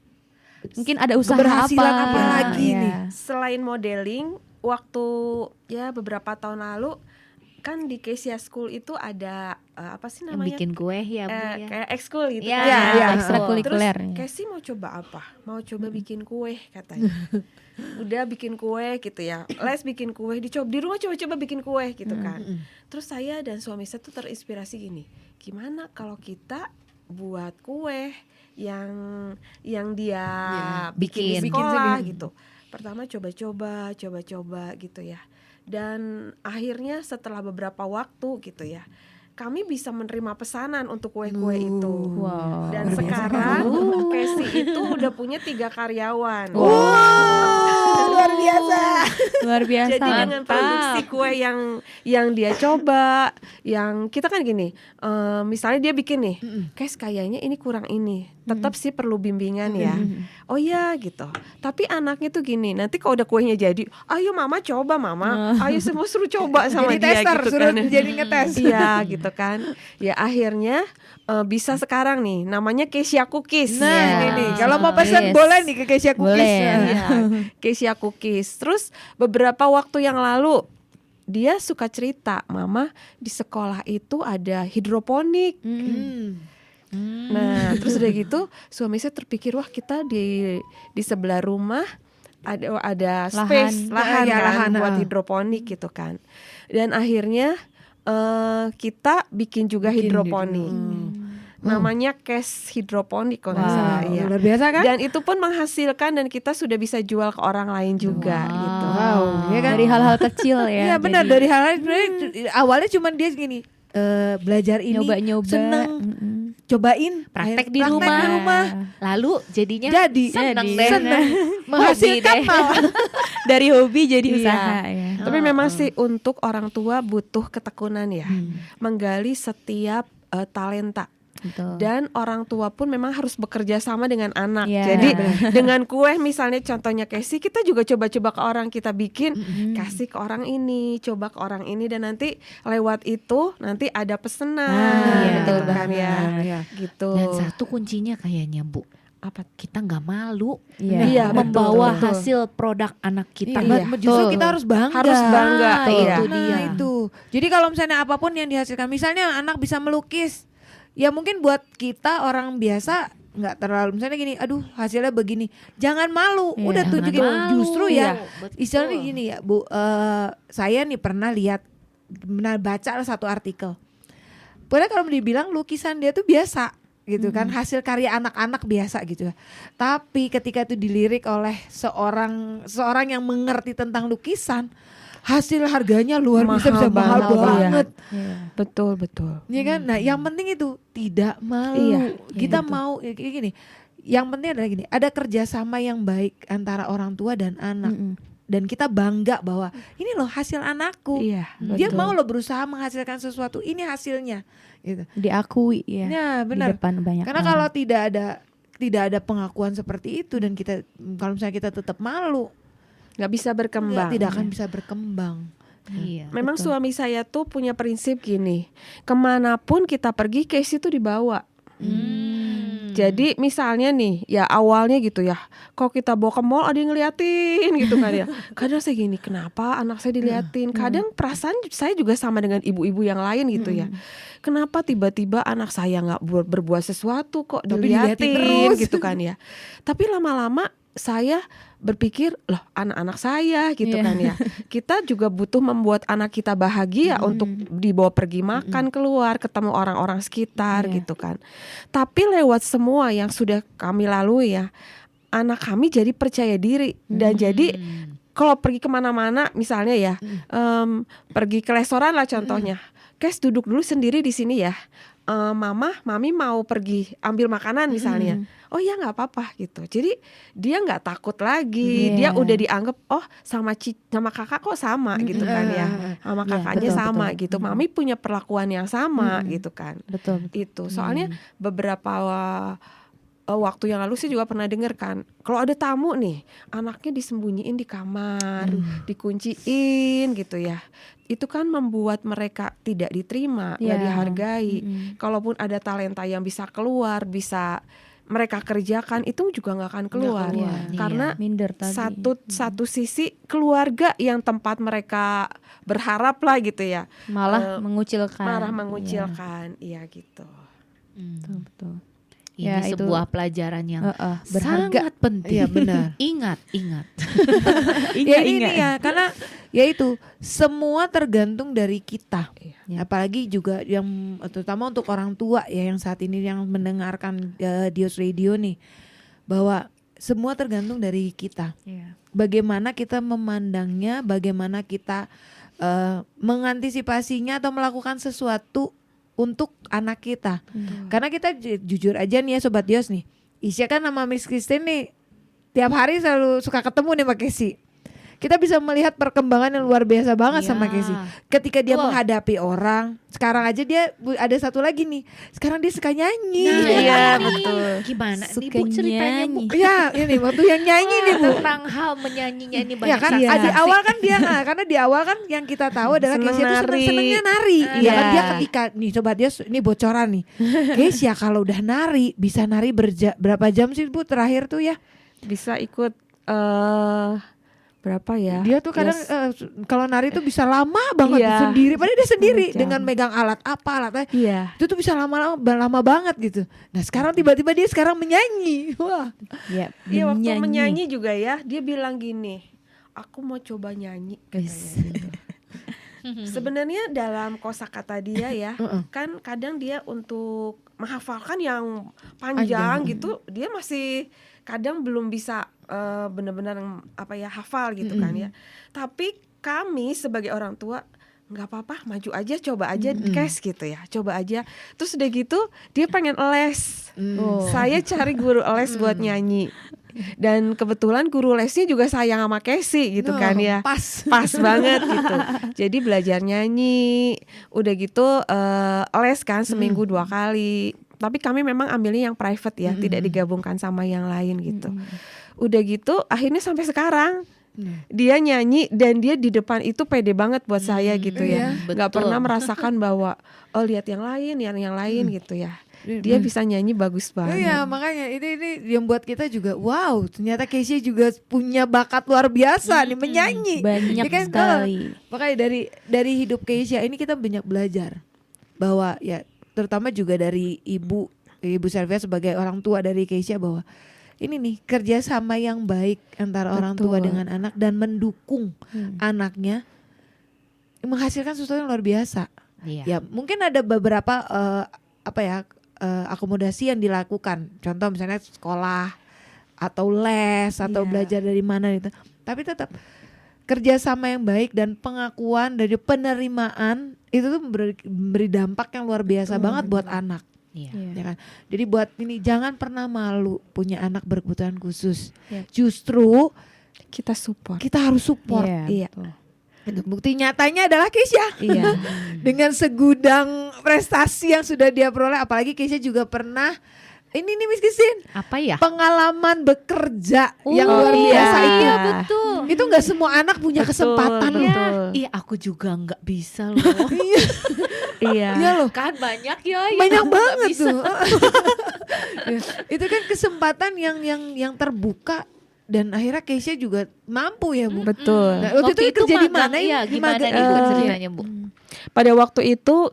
Mungkin ada usaha keberhasilan apa apa lagi ya. nih? Selain modeling, waktu ya beberapa tahun lalu kan di Kesia School itu ada apa sih Yang namanya? bikin kue ya Bu ya. Kayak ekskul gitu Iya, kan. iya, Terus ekstrakurikuler. Casey mau coba apa? Mau coba bikin kue katanya. Udah bikin kue gitu ya. Les bikin kue, di rumah coba-coba bikin kue gitu kan. Terus saya dan suami saya tuh terinspirasi gini. Gimana kalau kita buat kue yang dia bikin di bikin. sekolah Bikin gitu. Pertama coba-coba gitu ya. Dan akhirnya setelah beberapa waktu gitu ya, kami bisa menerima pesanan untuk kue-kue itu. Wow. Dan sekarang Casey itu udah punya 3 karyawan. Wow, luar biasa. Luar biasa. Jadi dengan produksi kue yang dia coba, yang kita kan gini, misalnya dia bikin nih, guys kayaknya ini kurang ini, tetap sih perlu bimbingan ya. Oh ya gitu. Tapi anaknya tuh gini, nanti kalau udah kuenya jadi, ayo mama coba mama, ayo semua suruh coba sama Jadi dia tester, gitu suruh kan. jadi ngetes. Iya gitu kan. Ya akhirnya bisa sekarang nih, namanya Kesia Cookies. Nah Iya. ini nih, kalau mau pesan Yes. boleh nih ke Kesia Cookies. Boleh. Iya, Kesia Cookies. Terus beberapa waktu yang lalu dia suka cerita, mama di sekolah itu ada hidroponik. Nah, terus udah gitu suami saya terpikir, wah kita di sebelah rumah ada space lahan Ya, kan lahan, buat hidroponik gitu kan. Dan akhirnya kita bikin juga hidroponik. Namanya Kes Hidroponik kalau nggak salah. Wow, Iya. luar biasa kan? Dan itu pun menghasilkan dan kita sudah bisa jual ke orang lain juga gitu. Wow, ya kan? Dari hal-hal kecil ya. Iya benar, jadi dari hal-hal sebenarnya awalnya cuma dia gini, belajar ini, nyoba-nyoba. seneng, cobain, Praktek akhirnya di rumah. rumah. Lalu jadinya Jadi seneng Jadi. deh. seneng, menghasilkan deh. malah. Dari hobi jadi Iya. usaha ya. Tapi memang sih untuk orang tua butuh ketekunan ya, menggali setiap talenta. Betul. Dan orang tua pun memang harus bekerja sama dengan anak. Iya. Jadi dengan kue misalnya contohnya Casey, kita juga coba-coba ke orang, kita bikin kasih ke orang ini, coba ke orang ini, dan nanti lewat itu nanti ada pesanan iya, gitu betul kan ya. Iya. Gitu. Dan satu kuncinya kayaknya Bu, Apa? kita nggak malu Iya. membawa betul. hasil produk anak kita. Iya, justru kita harus bangga. Harus bangga, Nah, iya. itu Nah, dia. itu. Jadi kalau misalnya apapun yang dihasilkan, misalnya anak bisa melukis, ya mungkin buat kita orang biasa nggak terlalu, misalnya gini, aduh hasilnya begini, jangan malu, Iya, udah jangan tunjukin. malu. Justru ya, Iya, betul. istilahnya gini ya Bu, saya nih pernah baca satu artikel. Padahal kalau dibilang lukisan dia tuh biasa gitu kan, hasil karya anak-anak biasa gitu ya. Tapi ketika itu dilirik oleh seorang yang mengerti tentang lukisan, hasil harganya luar biasa, bisa mahal banget, banget. Betul, betul. Ya kan? Nah, yang penting itu tidak malu. Iya, Kita mau gini. Yang penting adalah gini, ada kerjasama yang baik antara orang tua dan anak. Dan kita bangga bahwa ini loh hasil anakku. Iya, Dia betul. mau loh berusaha menghasilkan sesuatu, ini hasilnya. Gitu. Diakui ya. Ya, Di benar. depan banyak Karena orang. kalau tidak ada pengakuan seperti itu, dan kalau misalnya kita tetap malu, Nggak bisa berkembang. tidak akan bisa berkembang. Iya. Memang suami saya tuh punya prinsip gini, kemanapun kita pergi, Casey tuh dibawa. Jadi misalnya nih, ya awalnya gitu ya, kalau kita bawa ke mall ada yang ngeliatin gitu kan ya. Kadang saya gini, kenapa anak saya diliatin? Kadang perasaan saya juga sama dengan ibu-ibu yang lain gitu ya. Kenapa tiba-tiba anak saya nggak berbuat sesuatu kok Tapi diliatin diliatin terus. gitu kan ya. Tapi lama-lama saya berpikir, loh anak-anak saya gitu kan ya. Kita juga butuh membuat anak kita bahagia untuk dibawa pergi makan keluar, ketemu orang-orang sekitar gitu kan. Tapi lewat semua yang sudah kami lalui ya, anak kami jadi percaya diri. Dan jadi kalau pergi kemana-mana misalnya ya, pergi ke restoran lah contohnya, Kes duduk dulu sendiri di sini ya. Mami mau pergi ambil makanan misalnya. Oh ya nggak apa-apa gitu. Jadi dia nggak takut lagi. Dia udah dianggap oh sama kakak kok sama gitu kan ya. Sama kakaknya betul, sama betul. gitu. Mami punya perlakuan yang sama gitu kan. Betul. Itu soalnya beberapa waktu yang lalu sih juga pernah dengar kan, kalau ada tamu nih, anaknya disembunyiin di kamar, dikunciin gitu ya. Itu kan membuat mereka tidak diterima, nggak Ya. dihargai. Kalaupun ada talenta yang bisa keluar, bisa mereka kerjakan, itu juga nggak akan keluar. keluar, Karena Minder tadi. satu sisi keluarga yang tempat mereka berharap lah gitu ya, malah mengucilkan. marah mengucilkan, iya gitu. Betul, betul. Ini Ya, itu- sebuah pelajaran yang berharga. sangat penting. Iya, benar. Ingat. Ya ini ya, karena ya itu semua tergantung dari kita. Ya. Apalagi juga yang terutama untuk orang tua ya yang saat ini yang mendengarkan Dios Radio nih, bahwa semua tergantung dari kita. Iya. Bagaimana kita memandangnya, bagaimana kita mengantisipasinya atau melakukan sesuatu untuk anak kita. Karena kita jujur aja nih ya Sobat Dios nih, Isya kan sama Miss Christine nih tiap hari selalu suka ketemu nih Mbak Kesi. kita bisa melihat perkembangan yang luar biasa banget Iya. sama Casey. Ketika dia Betul. menghadapi orang, sekarang aja dia ada satu lagi nih. Sekarang dia suka nyanyi. Nah, Iya, ini betul. Gimana nih Suka Bu ceritanya Bu? nyanyi. Ya, ini waktu yang nyanyi nih Bu. Tentang hal menyanyinya ini Ya banyak kan Iya. di awal kan dia karena di awal kan yang kita tahu adalah Seneng Keisha itu nari. senengnya nari. Iya Iya. kan dia ketika nih coba dia ini bocoran nih. Keisha kalau udah nari bisa nari berapa jam sih Bu terakhir tuh ya? Bisa ikut berapa ya? Dia tuh kadang Yes. kalau nari tuh bisa lama banget Iya. sendiri. Padahal dia sendiri 10 jam. dengan megang alat Iya. itu tuh bisa lama banget gitu. Nah sekarang tiba-tiba dia sekarang menyanyi. Wah. Ya, Iya, waktu menyanyi juga ya, dia bilang gini, aku mau coba nyanyi. katanya. Sebenarnya dalam kosakata dia ya, kan kadang dia untuk menghafalkan yang panjang gitu, dia masih kadang belum bisa benar-benar apa ya hafal gitu kan ya. Tapi kami sebagai orang tua nggak apa-apa, maju aja, coba aja, Kes gitu ya, coba aja. Terus udah gitu dia pengen les. Saya cari guru les buat nyanyi. Dan kebetulan guru lesnya juga sayang sama Casey gitu kan ya. Pas banget gitu. Jadi belajar nyanyi, udah gitu les kan seminggu 2 kali. Tapi kami memang ambilnya yang private ya, tidak digabungkan sama yang lain gitu. Udah gitu akhirnya sampai sekarang dia nyanyi dan dia di depan itu pede banget buat saya gitu ya. Nggak betul. pernah merasakan bahwa oh lihat yang lain gitu ya. Dia bisa nyanyi bagus banget. Iya makanya ini yang buat kita juga wow ternyata Keisha juga punya bakat luar biasa nih menyanyi. banyak Ini kan, sekali. makanya dari hidup Keisha ini kita banyak belajar bahwa ya terutama juga dari Ibu Selvia sebagai orang tua dari Keisha bahwa ini nih kerjasama yang baik antara orang tua Betul. dengan anak dan mendukung anaknya menghasilkan sesuatu yang luar biasa. Iya. Ya mungkin ada beberapa akomodasi yang dilakukan. Contoh misalnya sekolah atau les atau Iya. belajar dari mana gitu. Tapi tetap kerjasama yang baik dan pengakuan dari penerimaan itu tuh memberi dampak yang luar biasa banget buat anak. Iya. Ya kan? Jadi buat ini jangan pernah malu punya anak berkebutuhan khusus. Iya. Justru Kita support. kita harus support. Iya. Bukti nyatanya adalah Keisha. Iya. Dengan segudang prestasi yang sudah dia peroleh, apalagi Keisha juga pernah ini nih Miss Kisin, Apa ya? pengalaman bekerja yang Oh, luar biasa iya. itu. Iya betul. Itu nggak semua anak punya Betul, kesempatan loh. betul. Iya, aku juga nggak bisa loh. Iya. Iya loh. Kan banyak ya. yang Banyak aku nggak banget bisa. tuh. Ya, itu kan kesempatan yang terbuka dan akhirnya Keisha juga mampu ya Bu. Betul. Nah, waktu itu kerja di mana ya? Di Gimana magang- nih Bu eh, ceritanya Bu? Pada waktu itu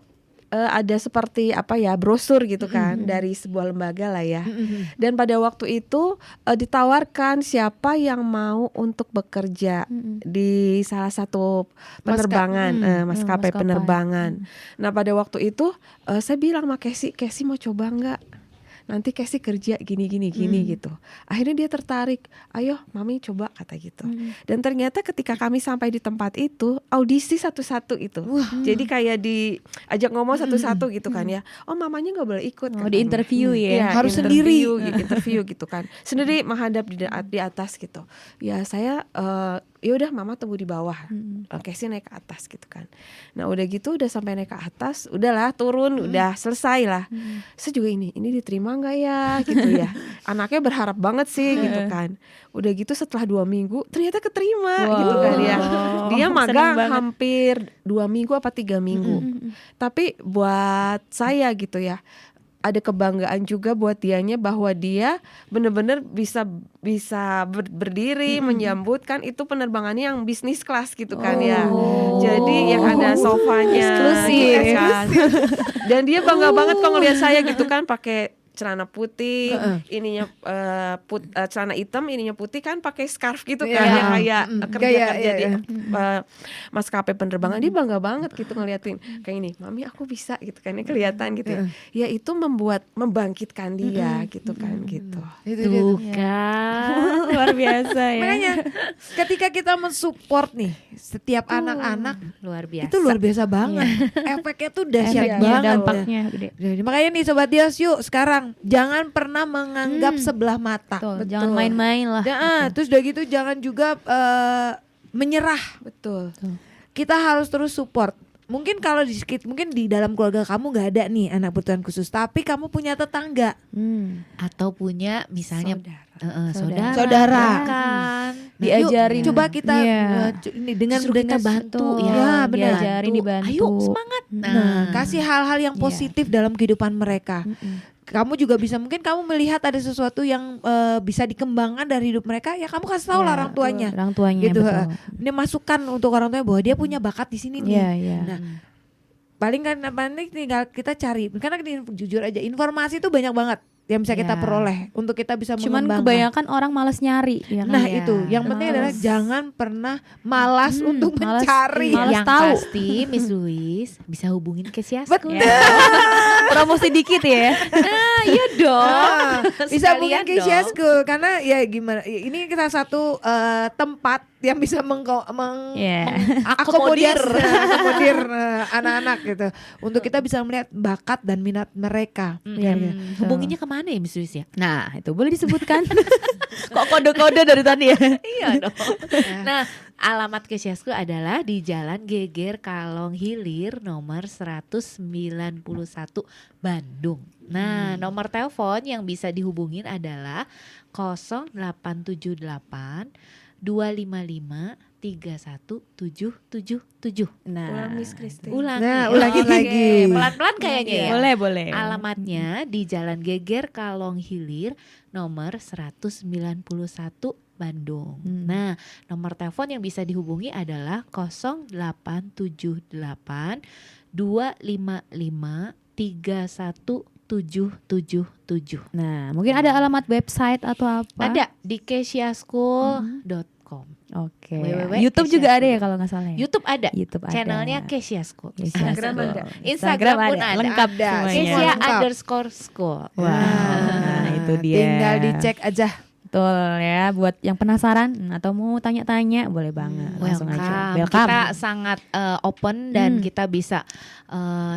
ada seperti apa ya brosur gitu kan dari sebuah lembaga lah ya. Dan pada waktu itu ditawarkan siapa yang mau untuk bekerja di salah satu penerbangan maskapai maskapai. penerbangan. Nah pada waktu itu saya bilang sama Casey mau coba nggak? Nanti Casey kerja gini gitu. Akhirnya dia tertarik. Ayo mami coba kata gitu. Dan ternyata ketika kami sampai di tempat itu audisi satu-satu itu. Jadi kayak diajak ngomong satu-satu gitu kan ya. Oh mamanya nggak boleh ikut. Oh, katanya. di interview ya. Iya, Harus interview gitu kan. Sendiri menghadap di atas gitu. Ya saya ya udah mama tunggu di bawah. Casey naik ke atas gitu kan. Nah udah gitu udah sampai naik ke atas, udahlah turun, udah selesai lah. Saya juga ini diterima nggak ya gitu ya. Anaknya berharap banget sih gitu kan. Udah gitu setelah 2 minggu ternyata keterima gitu kan ya. Dia Seneng magang banget. hampir 2 minggu apa 3 minggu. Tapi buat saya gitu ya, ada kebanggaan juga buat dianya bahwa dia benar-benar bisa berdiri menyambutkan itu penerbangannya yang bisnis kelas gitu kan ya. Jadi yang ada sofanya Eksklusif. gitu kan. Dan dia bangga banget kalau ngeliat saya gitu kan pakai celana putih, ininya celana hitam, ininya putih kan pakai scarf gitu kan Iya. yang kayak kerja Gaya, di iya. maskapai penerbangan. Dia bangga banget gitu ngeliatin kayak ini, mami aku bisa gitu kan, ya kelihatan gitu ya. Ya itu membangkitkan dia gitu kan gitu. Itu dia Tuh tuh. kan, luar biasa ya. Makanya ketika kita mensupport nih setiap anak-anak Luar biasa. itu luar biasa banget. Efeknya tuh dahsyat Efeknya, banget. dampaknya gede. Jadi, makanya nih Sobat Dios yuk sekarang jangan pernah menganggap sebelah mata. Betul, jangan main-main lah. Terus udah gitu jangan juga menyerah. Betul. Kita harus terus support. Mungkin kalau mungkin di dalam keluarga kamu nggak ada nih anak berkebutuhan khusus, tapi kamu punya tetangga, Atau punya misalnya saudara. kan. Diajarin. Coba kita ini dengan kita bantu ya, ya, benar. Diajarin, dibantu. Ayo semangat. Nah, kasih hal-hal yang positif dalam kehidupan mereka. Kamu juga bisa, mungkin kamu melihat ada sesuatu yang bisa dikembangkan dari hidup mereka, ya kamu kasih tahu lah orang tuanya. Orang tuanya Gitu. betul. Ini masukan untuk orang tuanya bahwa dia punya bakat di sini nih. Iya, iya. Nah, paling kan tinggal kita cari. Karena jujur aja informasi itu banyak banget yang bisa kita Iya. peroleh untuk kita bisa Cuman mengembangkan. kebanyakan orang malas nyari ya kan? Nah Ya. itu, yang penting adalah jangan pernah malas untuk malas- mencari. malas Yang tahu. pasti Miss Louis bisa hubungin ke Siasku. Betul. Promosi dikit ya. Iya dong. Bisa Sekalian mungkin ke dong. Siasku karena ya gimana, ini kita satu tempat yang bisa Iya. akomodir anak-anak gitu, untuk kita bisa melihat bakat dan minat mereka. Iya, Hubunginya kemana ya Miss Louis ya? Nah, itu boleh disebutkan. Kok kode-kode dari tadi ya? Iya dong. Nah, alamat Kesiasku adalah di Jalan Geger Kalong Hilir nomor 191 Bandung. Nah, nomor telepon yang bisa dihubungin adalah 0878 255 31777. Nah, Ulang Miss Christine. Ulangin Oke, lagi. pelan-pelan kayaknya ya. boleh. Alamatnya di Jalan Geger Kalong Hilir nomor 191 Bandung. Nah, nomor telepon yang bisa dihubungi adalah 0878 255 31777. Nah, mungkin ada alamat website atau apa? Ada di kesiaschool.com. Oke. www. YouTube juga ada ya kalau nggak salah ya? YouTube ada. YouTube ada. Channelnya Kesia School. Instagram ada. Instagram pun ada. Lengkap Ada. semuanya. Kesia Lengkap. _school. Wah, itu dia. Tinggal dicek aja. Betul ya, buat yang penasaran atau mau tanya-tanya boleh banget. Langsung aja. Welcome. Kita sangat open dan kita bisa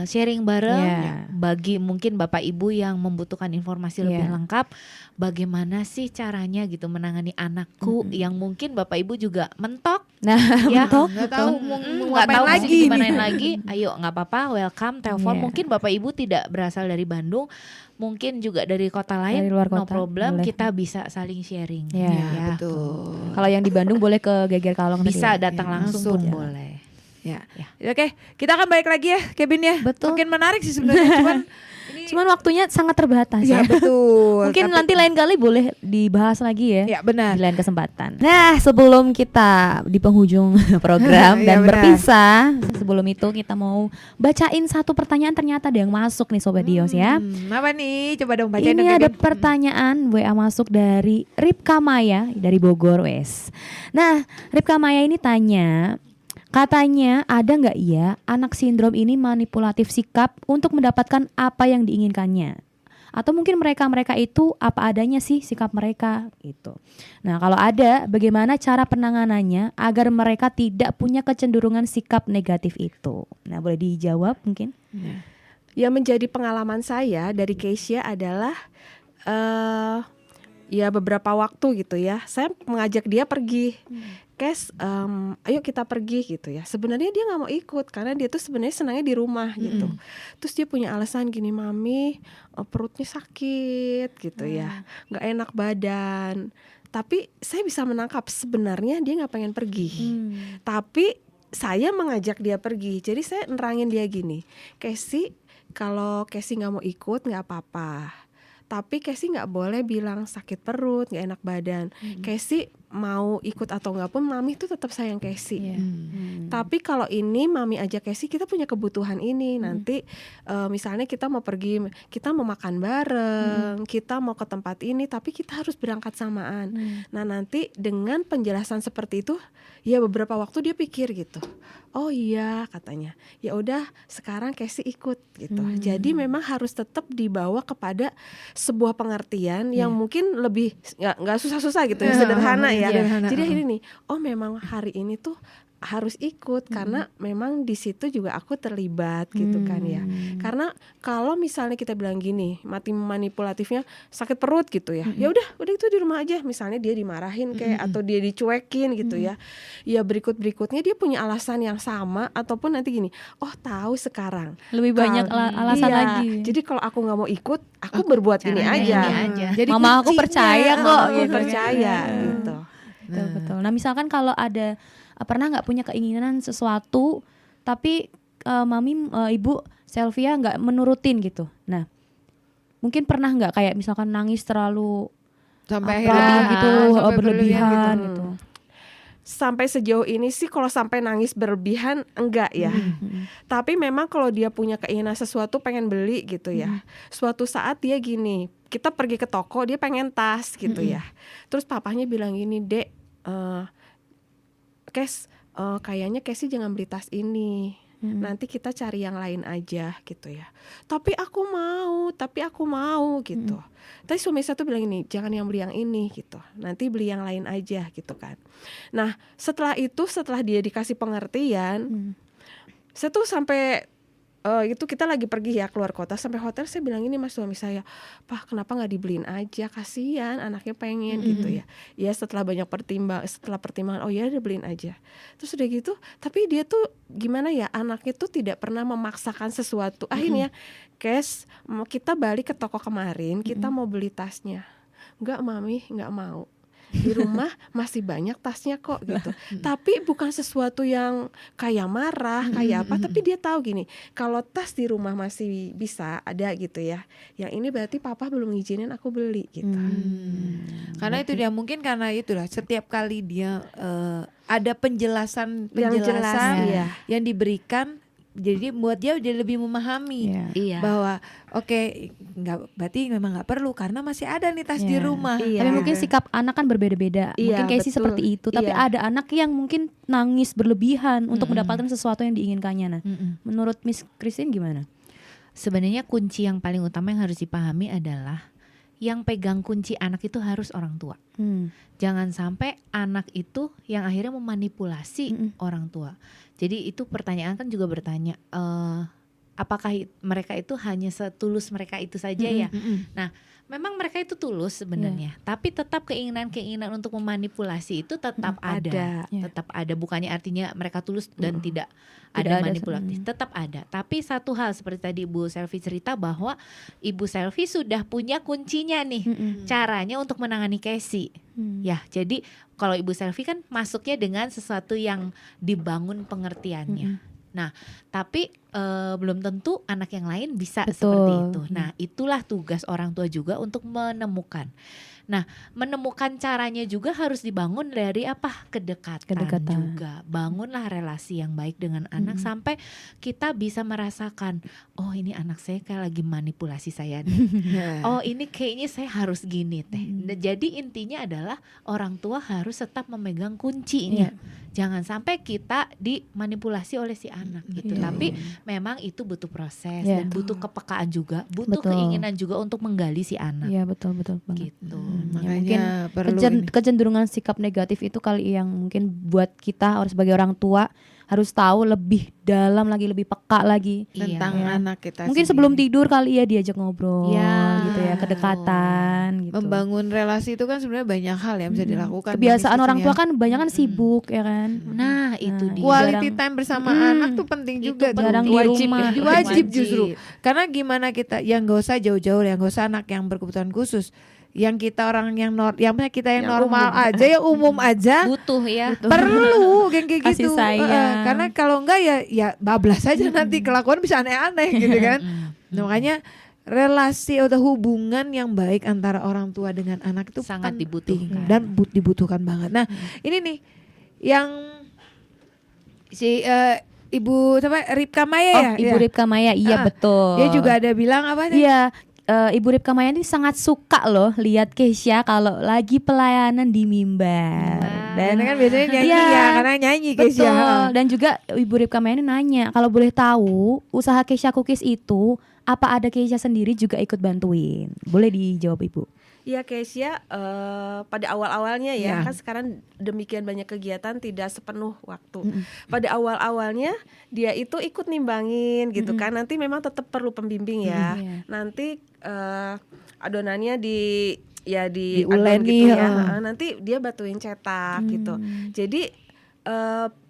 sharing bareng Yeah. bagi mungkin Bapak Ibu yang membutuhkan informasi lebih Yeah. lengkap. Bagaimana sih caranya gitu menangani anakku yang mungkin Bapak Ibu juga mentok. Nah, Ya, mentok. Nggak tahu mau nggak ngapain tahu lagi. mesti gimanain lagi. Ayo nggak apa-apa, welcome telepon. Iya. Mungkin Bapak Ibu tidak berasal dari Bandung, mungkin juga dari kota lain, Dari luar no kota, problem. boleh. Kita bisa saling sharing. Iya, Ya. Betul. Kalau yang di Bandung boleh ke Geger Kalong tadi Bisa ya? datang Ya, langsung langsung. pun Ya. boleh. Ya. Ya. Oke, kita akan balik lagi ya, Kevin ya. Betul. Mungkin menarik sih sebenarnya, cuman ini Cuman waktunya sangat terbatas ya ya. betul. Mungkin Tapi- nanti lain kali boleh dibahas lagi ya. ya benar. Di lain kesempatan. Nah, sebelum kita di penghujung program Iya, dan benar. berpisah, sebelum itu kita mau bacain satu pertanyaan, ternyata ada yang masuk nih Sobat Dios ya. Apa nih? Coba dong bacain Ini dong, ada Kevin. pertanyaan WA masuk dari Ripka Maya dari Bogor wes. Nah, Ripka Maya ini tanya, katanya ada nggak ya anak sindrom ini manipulatif sikap untuk mendapatkan apa yang diinginkannya? Atau mungkin mereka itu apa adanya sih sikap mereka gitu. Nah, kalau ada, bagaimana cara penanganannya agar mereka tidak punya kecenderungan sikap negatif itu? Nah, boleh dijawab mungkin? Yang menjadi pengalaman saya dari Kesia adalah ya beberapa waktu gitu ya, saya mengajak dia pergi. Kes, ayo kita pergi gitu ya. Sebenarnya dia nggak mau ikut karena dia tuh sebenarnya senangnya di rumah gitu. Terus dia punya alasan gini, mami perutnya sakit gitu ya, nggak enak badan. Tapi saya bisa menangkap sebenarnya dia nggak pengen pergi. Tapi saya mengajak dia pergi. Jadi saya nerangin dia gini, Kesi, kalau Kesi nggak mau ikut nggak apa-apa. Tapi Kesi nggak boleh bilang sakit perut, nggak enak badan. Kesi mau ikut atau nggak pun, mami tuh tetap sayang Kesi. Tapi kalau ini mami ajak Kesi, kita punya kebutuhan ini. Nanti misalnya kita mau pergi, kita mau makan bareng, kita mau ke tempat ini, tapi kita harus berangkat samaan. Nah nanti dengan penjelasan seperti itu, ya beberapa waktu dia pikir gitu. Oh iya katanya, ya udah sekarang Kesi ikut gitu. Jadi memang harus tetap dibawa kepada sebuah pengertian yang mungkin lebih nggak susah-susah gitu ya, sederhana ya. sederhana. Jadi akhirnya nih, oh memang hari ini tuh harus ikut karena memang di situ juga aku terlibat gitu kan ya. Karena kalau misalnya kita bilang gini, mati manipulatifnya sakit perut gitu ya. Ya udah itu di rumah aja. Misalnya dia dimarahin kayak atau dia dicuekin gitu ya. Ya berikutnya dia punya alasan yang sama ataupun nanti gini, oh tahu sekarang. Lebih banyak alasan Iya, lagi. jadi kalau aku nggak mau ikut, aku berbuat ini caranya aja. ini aja. Jadi Mama aku kuncinya, percaya kok, Aku gitu. percaya gitu. Betul. Nah misalkan kalau ada pernah nggak punya keinginan sesuatu tapi ibu Selvia nggak menurutin gitu. Nah mungkin pernah nggak kayak misalkan nangis terlalu sampai apa akhirnya gitu, sampai berlebihan gitu. gitu. Sampai sejauh ini sih kalau sampai nangis berlebihan enggak ya. Tapi memang kalau dia punya keinginan sesuatu pengen beli gitu ya. Suatu saat dia gini, kita pergi ke toko dia pengen tas gitu ya. Terus papahnya bilang gini, "Dek, Kes, kayaknya Kesi jangan beli tas ini. Nanti kita cari yang lain aja gitu ya. Tapi aku mau gitu. Tapi suami saya tuh bilang ini, jangan yang beli yang ini gitu. Nanti beli yang lain aja gitu kan. Nah setelah dia dikasih pengertian, saya tuh sampai itu kita lagi pergi ya keluar kota sampai hotel, saya bilang ini mas suami saya, Pak kenapa nggak dibeliin aja, kasihan anaknya pengen gitu ya. Ya setelah pertimbangan oh ya udah beliin aja. Terus udah gitu tapi dia tuh gimana ya, anaknya tuh tidak pernah memaksakan sesuatu. Akhirnya Kes, kita balik ke toko kemarin, kita mau beli tasnya. Enggak mami, nggak mau. Di rumah masih banyak tasnya kok gitu. Tapi bukan sesuatu yang kayak marah, kayak apa, tapi dia tahu gini, kalau tas di rumah masih bisa ada gitu ya. Yang ini berarti papa belum ngizinin aku beli gitu. Karena itu dia mungkin karena itulah setiap kali dia ada penjelasan Yang jelas, iya. yang diberikan, jadi buat dia jadi lebih memahami Iya. bahwa oke, nggak berarti memang nggak perlu karena masih ada nih tas di rumah. Iya. Tapi mungkin sikap anak kan berbeda-beda. Iya, Mungkin Casey betul. seperti itu. Tapi Iya. ada anak yang mungkin nangis berlebihan untuk mendapatkan sesuatu yang diinginkannya. Nah, menurut Miss Christine gimana? Sebenarnya kunci yang paling utama yang harus dipahami adalah yang pegang kunci anak itu harus orang tua. Jangan sampai anak itu yang akhirnya memanipulasi orang tua. Jadi itu pertanyaan kan juga bertanya, apakah mereka itu hanya setulus mereka itu saja ya? Nah, memang mereka itu tulus sebenarnya, tapi tetap keinginan untuk memanipulasi itu tetap ada. Tetap ada. Bukannya artinya mereka tulus dan tidak ada manipulatif, tetap ada. Tapi satu hal seperti tadi Ibu Selvi cerita bahwa Ibu Selvi sudah punya kuncinya nih, caranya untuk menangani Casey. Ya, jadi kalau Ibu Selvi kan masuknya dengan sesuatu yang dibangun pengertiannya. Nah, tapi belum tentu anak yang lain bisa seperti itu. Nah, itulah tugas orang tua juga untuk menemukan. Nah, menemukan caranya juga harus dibangun dari apa? Kedekatan juga. Bangunlah relasi yang baik dengan anak sampai kita bisa merasakan, oh ini anak saya kayak lagi manipulasi saya nih. Oh ini kayaknya saya harus gini teh. Jadi intinya adalah orang tua harus tetap memegang kuncinya. Jangan sampai kita dimanipulasi oleh si anak gitu. Tapi memang itu butuh proses dan butuh kepekaan juga, butuh keinginan juga untuk menggali si anak. Iya betul banget. Gitu. Makanya Mungkin kecenderungan sikap negatif itu kali yang mungkin buat kita harus sebagai orang tua harus tahu lebih dalam lagi, lebih peka lagi tentang anak kita. Mungkin sendiri. sebelum tidur kali ya diajak ngobrol gitu ya, betul. kedekatan gitu. Membangun relasi itu kan sebenarnya banyak hal yang bisa dilakukan. Kebiasaan Di orang situ tua ya. kan banyak kan sibuk ya kan. Nah, itu dia. Quality time bersama anak tuh penting Itu juga. jarang tuh. di Wajib rumah. ya. Wajib justru. Karena gimana kita yang gak usah jauh-jauh, yang gak usah anak yang berkebutuhan khusus, yang kita orang yang kita yang normal aja ya, umum aja Butuh ya. perlu kayak Kasih gitu. sayang. Karena kalau enggak ya bablas aja nanti kelakuan bisa aneh-aneh gitu kan. Nah, makanya relasi atau hubungan yang baik antara orang tua dengan anak itu Sangat penting dibutuhkan. dan dibutuhkan banget. Nah, ini nih yang si Ibu Ripka Maya ya. Ibu Ripka Maya, iya betul. Dia juga ada bilang apa nih? Iya, Ibu Ripka Maya ini sangat suka loh lihat Kesha kalau lagi pelayanan di mimbar. Dan kan biasanya nyanyi Iya, ya, karena nyanyi betul. Kesha. Dan juga Ibu Ripka Maya ini nanya, kalau boleh tahu usaha Kesha Cookies itu apa ada Kesha sendiri juga ikut bantuin? Boleh dijawab Ibu? Ya Kesia pada awal-awalnya ya, Ya. kan sekarang demikian banyak kegiatan tidak sepenuh waktu. Pada awal-awalnya dia itu ikut nimbangin gitu kan. Nanti memang tetap perlu pembimbing ya. Iya. Nanti adonannya diuleni Diuleni, gitu ya. heeh. Nanti dia batuin cetak gitu. Jadi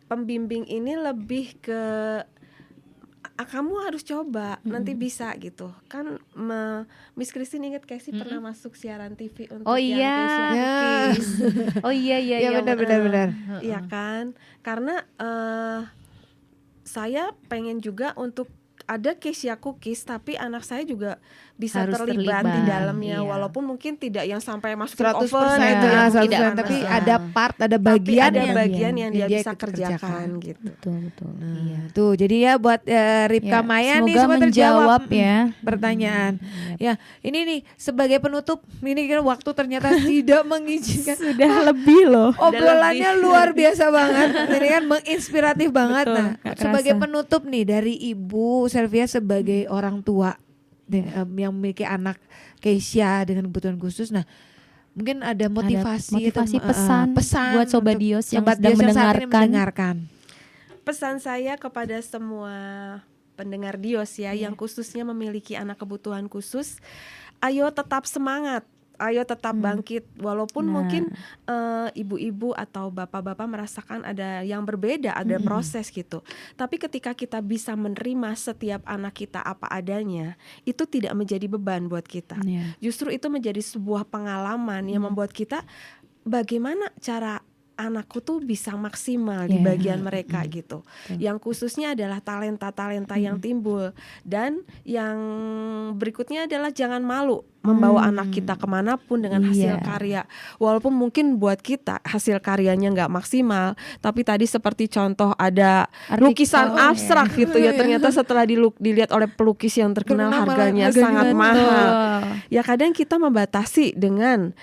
pembimbing ini lebih ke kamu harus coba, nanti bisa gitu. Kan Miss Christine ingat Casey pernah masuk siaran TV untuk Oh yang iya. Kesia Ya. Cookies. Oh iya Ya benar. Iya kan? Karena saya pengen juga untuk ada Kesia Cookies, tapi anak saya juga bisa Harus terlibat di terlibat, dalamnya, iya. walaupun mungkin tidak yang sampai masukin 100% oven ya, itu yang nah, 100%, tidak, tapi nah, ada part, ada tapi bagian ada yang bagian yang dia bisa ikut kerjakan gitu. Betul. Nah, Iya. tuh jadi ya buat Ripka Ya, Maya nih semoga semua menjawab terjawab ya. pertanyaan. Ya, ini nih sebagai penutup, ini kan waktu ternyata tidak mengizinkan. Sudah lebih loh. Obrolannya luar biasa banget. Ini kan menginspiratif banget. Betul, Nah, gak sebagai kerasa. penutup nih dari Ibu Selvia sebagai orang tua yang memiliki anak Keisha dengan kebutuhan khusus. Nah, mungkin ada motivasi, motivasi atau, pesan buat Sobat untuk Dios yang Sobat sedang Dios yang saat ini mendengarkan. mendengarkan. Pesan saya kepada semua pendengar Dios ya, yang khususnya memiliki anak kebutuhan khusus, ayo tetap semangat, ayo tetap bangkit, walaupun Nah. mungkin ibu-ibu atau bapak-bapak merasakan ada yang berbeda, ada proses gitu. Tapi ketika kita bisa menerima setiap anak kita apa adanya, itu tidak menjadi beban buat kita. Iya. Justru itu menjadi sebuah pengalaman yang membuat kita bagaimana cara anakku tuh bisa maksimal di Yeah. bagian mereka gitu. Yang khususnya adalah talenta-talenta yang timbul. Dan yang berikutnya adalah jangan malu membawa anak kita kemanapun dengan hasil Iya. karya. Walaupun mungkin buat kita hasil karyanya nggak maksimal, tapi tadi seperti contoh ada Artikel, lukisan ya. abstrak gitu ya, ternyata setelah dilihat oleh pelukis yang terkenal Terkenal, harganya harganya sangat betul. mahal. Ya kadang kita membatasi dengan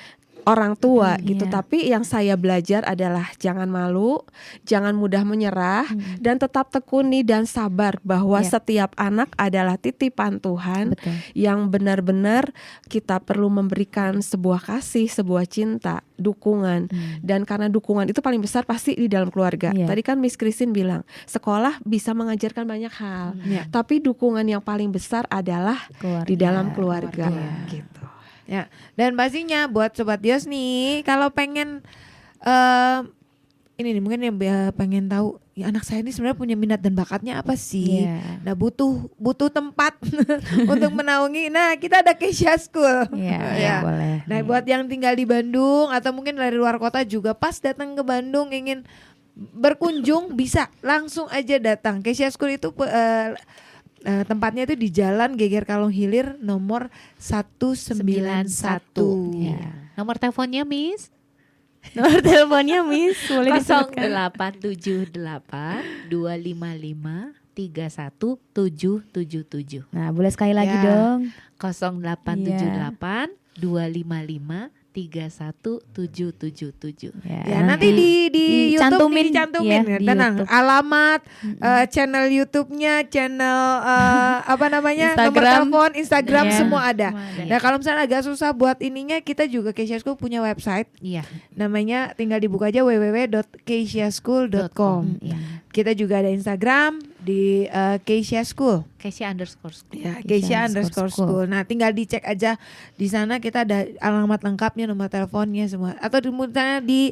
orang tua gitu, iya. tapi yang saya belajar adalah jangan malu, jangan mudah menyerah, dan tetap tekuni dan sabar bahwa Iya. setiap anak adalah titipan Tuhan Betul. yang benar-benar kita perlu memberikan sebuah kasih, sebuah cinta, dukungan, dan karena dukungan itu paling besar pasti di dalam keluarga. Iya. Tadi kan Miss Christine bilang sekolah bisa mengajarkan banyak hal, Ya. tapi dukungan yang paling besar adalah Keluarga. di dalam keluarga, keluarga. gitu. Ya, dan pastinya buat Sobat Dios nih, kalau pengen ini nih mungkin yang pengen tahu ya anak saya ini sebenarnya punya minat dan bakatnya apa sih? Iya. Nah butuh tempat untuk menaungi. Nah kita ada Keisha School. Iya, Ya. boleh. Nah buat yang tinggal di Bandung atau mungkin dari luar kota juga pas datang ke Bandung ingin berkunjung bisa langsung aja datang. Keisha School itu tempatnya itu di Jalan Geger Kalong Hilir nomor 191. Ya. Nomor teleponnya Miss Nomor teleponnya Miss boleh disebutkan. 0878 255 31777. Nah, boleh sekali lagi Ya. dong. 0878 255 31777. Ya nanti di YouTube nih dicantumin ya, di tenang YouTube. alamat channel YouTube-nya, channel apa namanya nomor Instagram. telepon, Instagram Ya, semua ada. semua ada. Nah kalau misalnya agak susah buat ininya, kita juga Keisha School punya website, Iya. namanya tinggal dibuka aja www.keishaschool.com. Iya. Kita juga ada Instagram di Keisha School. Keisha_school. Ya, Keisha_school. Keisha_school. Nah, tinggal dicek aja di sana, kita ada alamat lengkapnya, nomor teleponnya semua. Atau misalnya di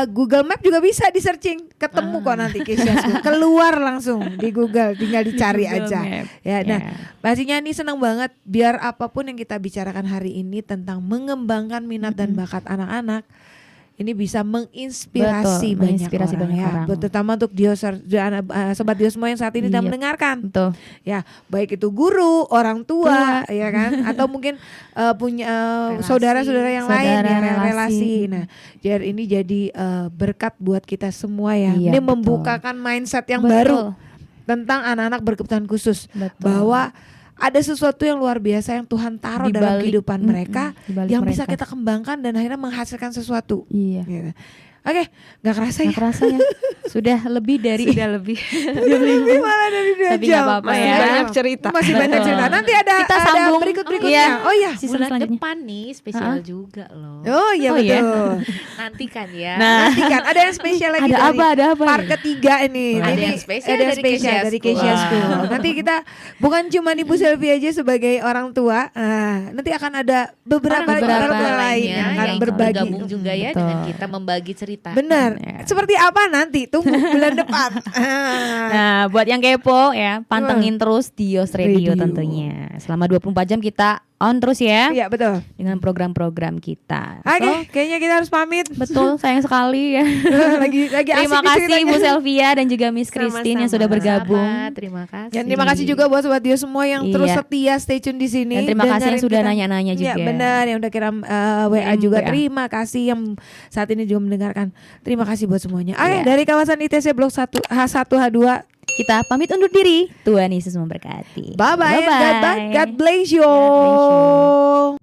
Google Map juga bisa di searching, ketemu kok nanti Keisha School. Keluar langsung di Google, tinggal dicari Google aja. Map. Ya, nah, Ya. pastinya ini senang banget biar apapun yang kita bicarakan hari ini tentang mengembangkan minat dan bakat anak-anak. Ini bisa menginspirasi, Betul, banyak menginspirasi orang, banyak ya. orang. Terutama untuk Dios, Sobat Dios semua yang saat ini sedang Iya. mendengarkan. Betul. Ya, baik itu guru, orang tua, ya kan, atau mungkin punya Relasi. saudara-saudara yang lain, Saudara, ya, relasi. relasi. Nah, jadi ini jadi berkat buat kita semua ya. Iya, Ini betul. membukakan mindset yang Betul. baru tentang anak-anak berkebutuhan khusus, Betul. bahwa ada sesuatu yang luar biasa yang Tuhan taruh Di dalam balik- kehidupan mereka, di balik yang bisa mereka. kita kembangkan dan akhirnya menghasilkan sesuatu. Iya. Gitu. Oke, nggak kerasa ya? Nggak kerasa ya. Sudah lebih dari Lebih malah dari 2 Tapi jam. nggak apa-apa Masih ya. banyak cerita. Masih banyak Betul. cerita. Nanti ada Kita sambung. berikutnya. Iya. Oh iya. Season Bulan selanjutnya. depan nih spesial juga loh. Oh iya Oh, iya. betul. Nantikan ya. Nah, Nanti kan ada yang spesial lagi ada dari apa? Ada apa? part nih? ketiga ini. Ada Ini yang spesial ada dari spesial Kesia dari School. Kesia Wah. School. Nanti kita bukan cuma Ibu Selvi aja sebagai orang tua. Nanti akan ada beberapa Beberapa orang tua lain yang akan yang berbagi. bergabung juga ya Betul. dengan kita membagi cerita. Benar. Ya. Seperti apa nanti? Tunggu bulan depan. Nah, buat yang kepo ya, pantengin terus Dios Radio Radio. tentunya. Selama 24 jam kita on terus ya Iya betul. dengan program-program kita. Oke, kayaknya kita harus pamit. Betul, sayang sekali ya. lagi Terima asik nih kasih ceritanya. Ibu Selvia dan juga Miss Christine yang sudah bergabung. Sama-sama, terima kasih. Dan terima kasih juga buat sobat Dio semua yang terus Iya. setia stay tune di sini. Dan terima kasih yang Dengerin sudah kita. nanya-nanya juga. Iya benar, yang udah kirim WA DM juga. WA. Terima kasih yang saat ini juga mendengarkan. Terima kasih buat semuanya. Oke, Iya. dari kawasan ITC Blok 1 H1 H2. Kita pamit undur diri. Tuhan Yesus memberkati. Bye bye. Bye-bye. God bless you. God bless you.